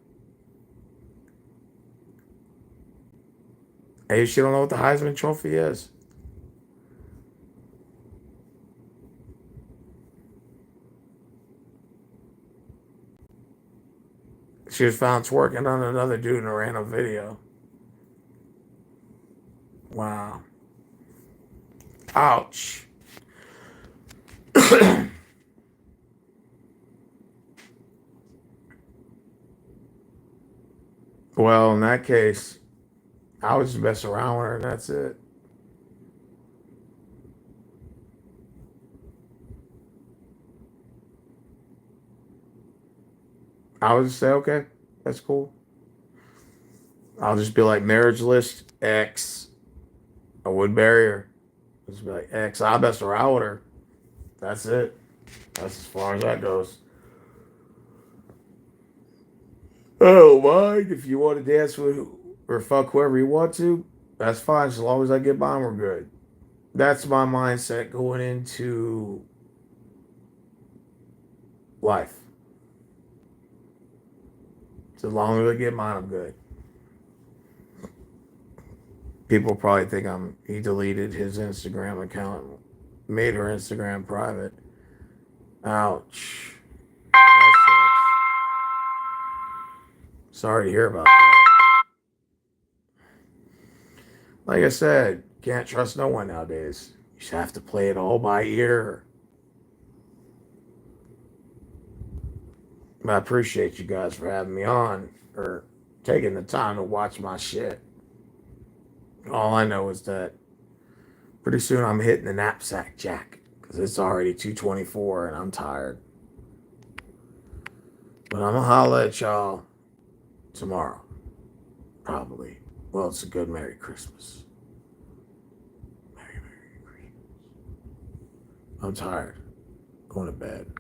Speaker 2: know what the Heisman Trophy is. She was found twerking on another dude in a random video. Wow. Ouch. Well, in that case, I was just messing around with her and that's it. I would just say, okay, that's cool. I'll just be like, marriage list X. I would marry her. Just be like, X. I'll mess around with her. That's it. That's as far as that goes. I don't mind if you want to dance with or fuck whoever you want to. That's fine. As long as I get mine, we're good. That's my mindset going into life. So as long as I get mine, I'm good. People probably think he deleted his Instagram account, made her Instagram private. Ouch. That sucks. Sorry to hear about that. Like I said, can't trust no one nowadays. You just have to play it all by ear. But I appreciate you guys for having me on or taking the time to watch my shit. All I know is that pretty soon I'm hitting the knapsack jack because it's already 2:24 and I'm tired. But I'm going to holla at y'all tomorrow. Probably. Well, it's a good Merry Christmas. Merry Christmas. I'm tired. Going to bed.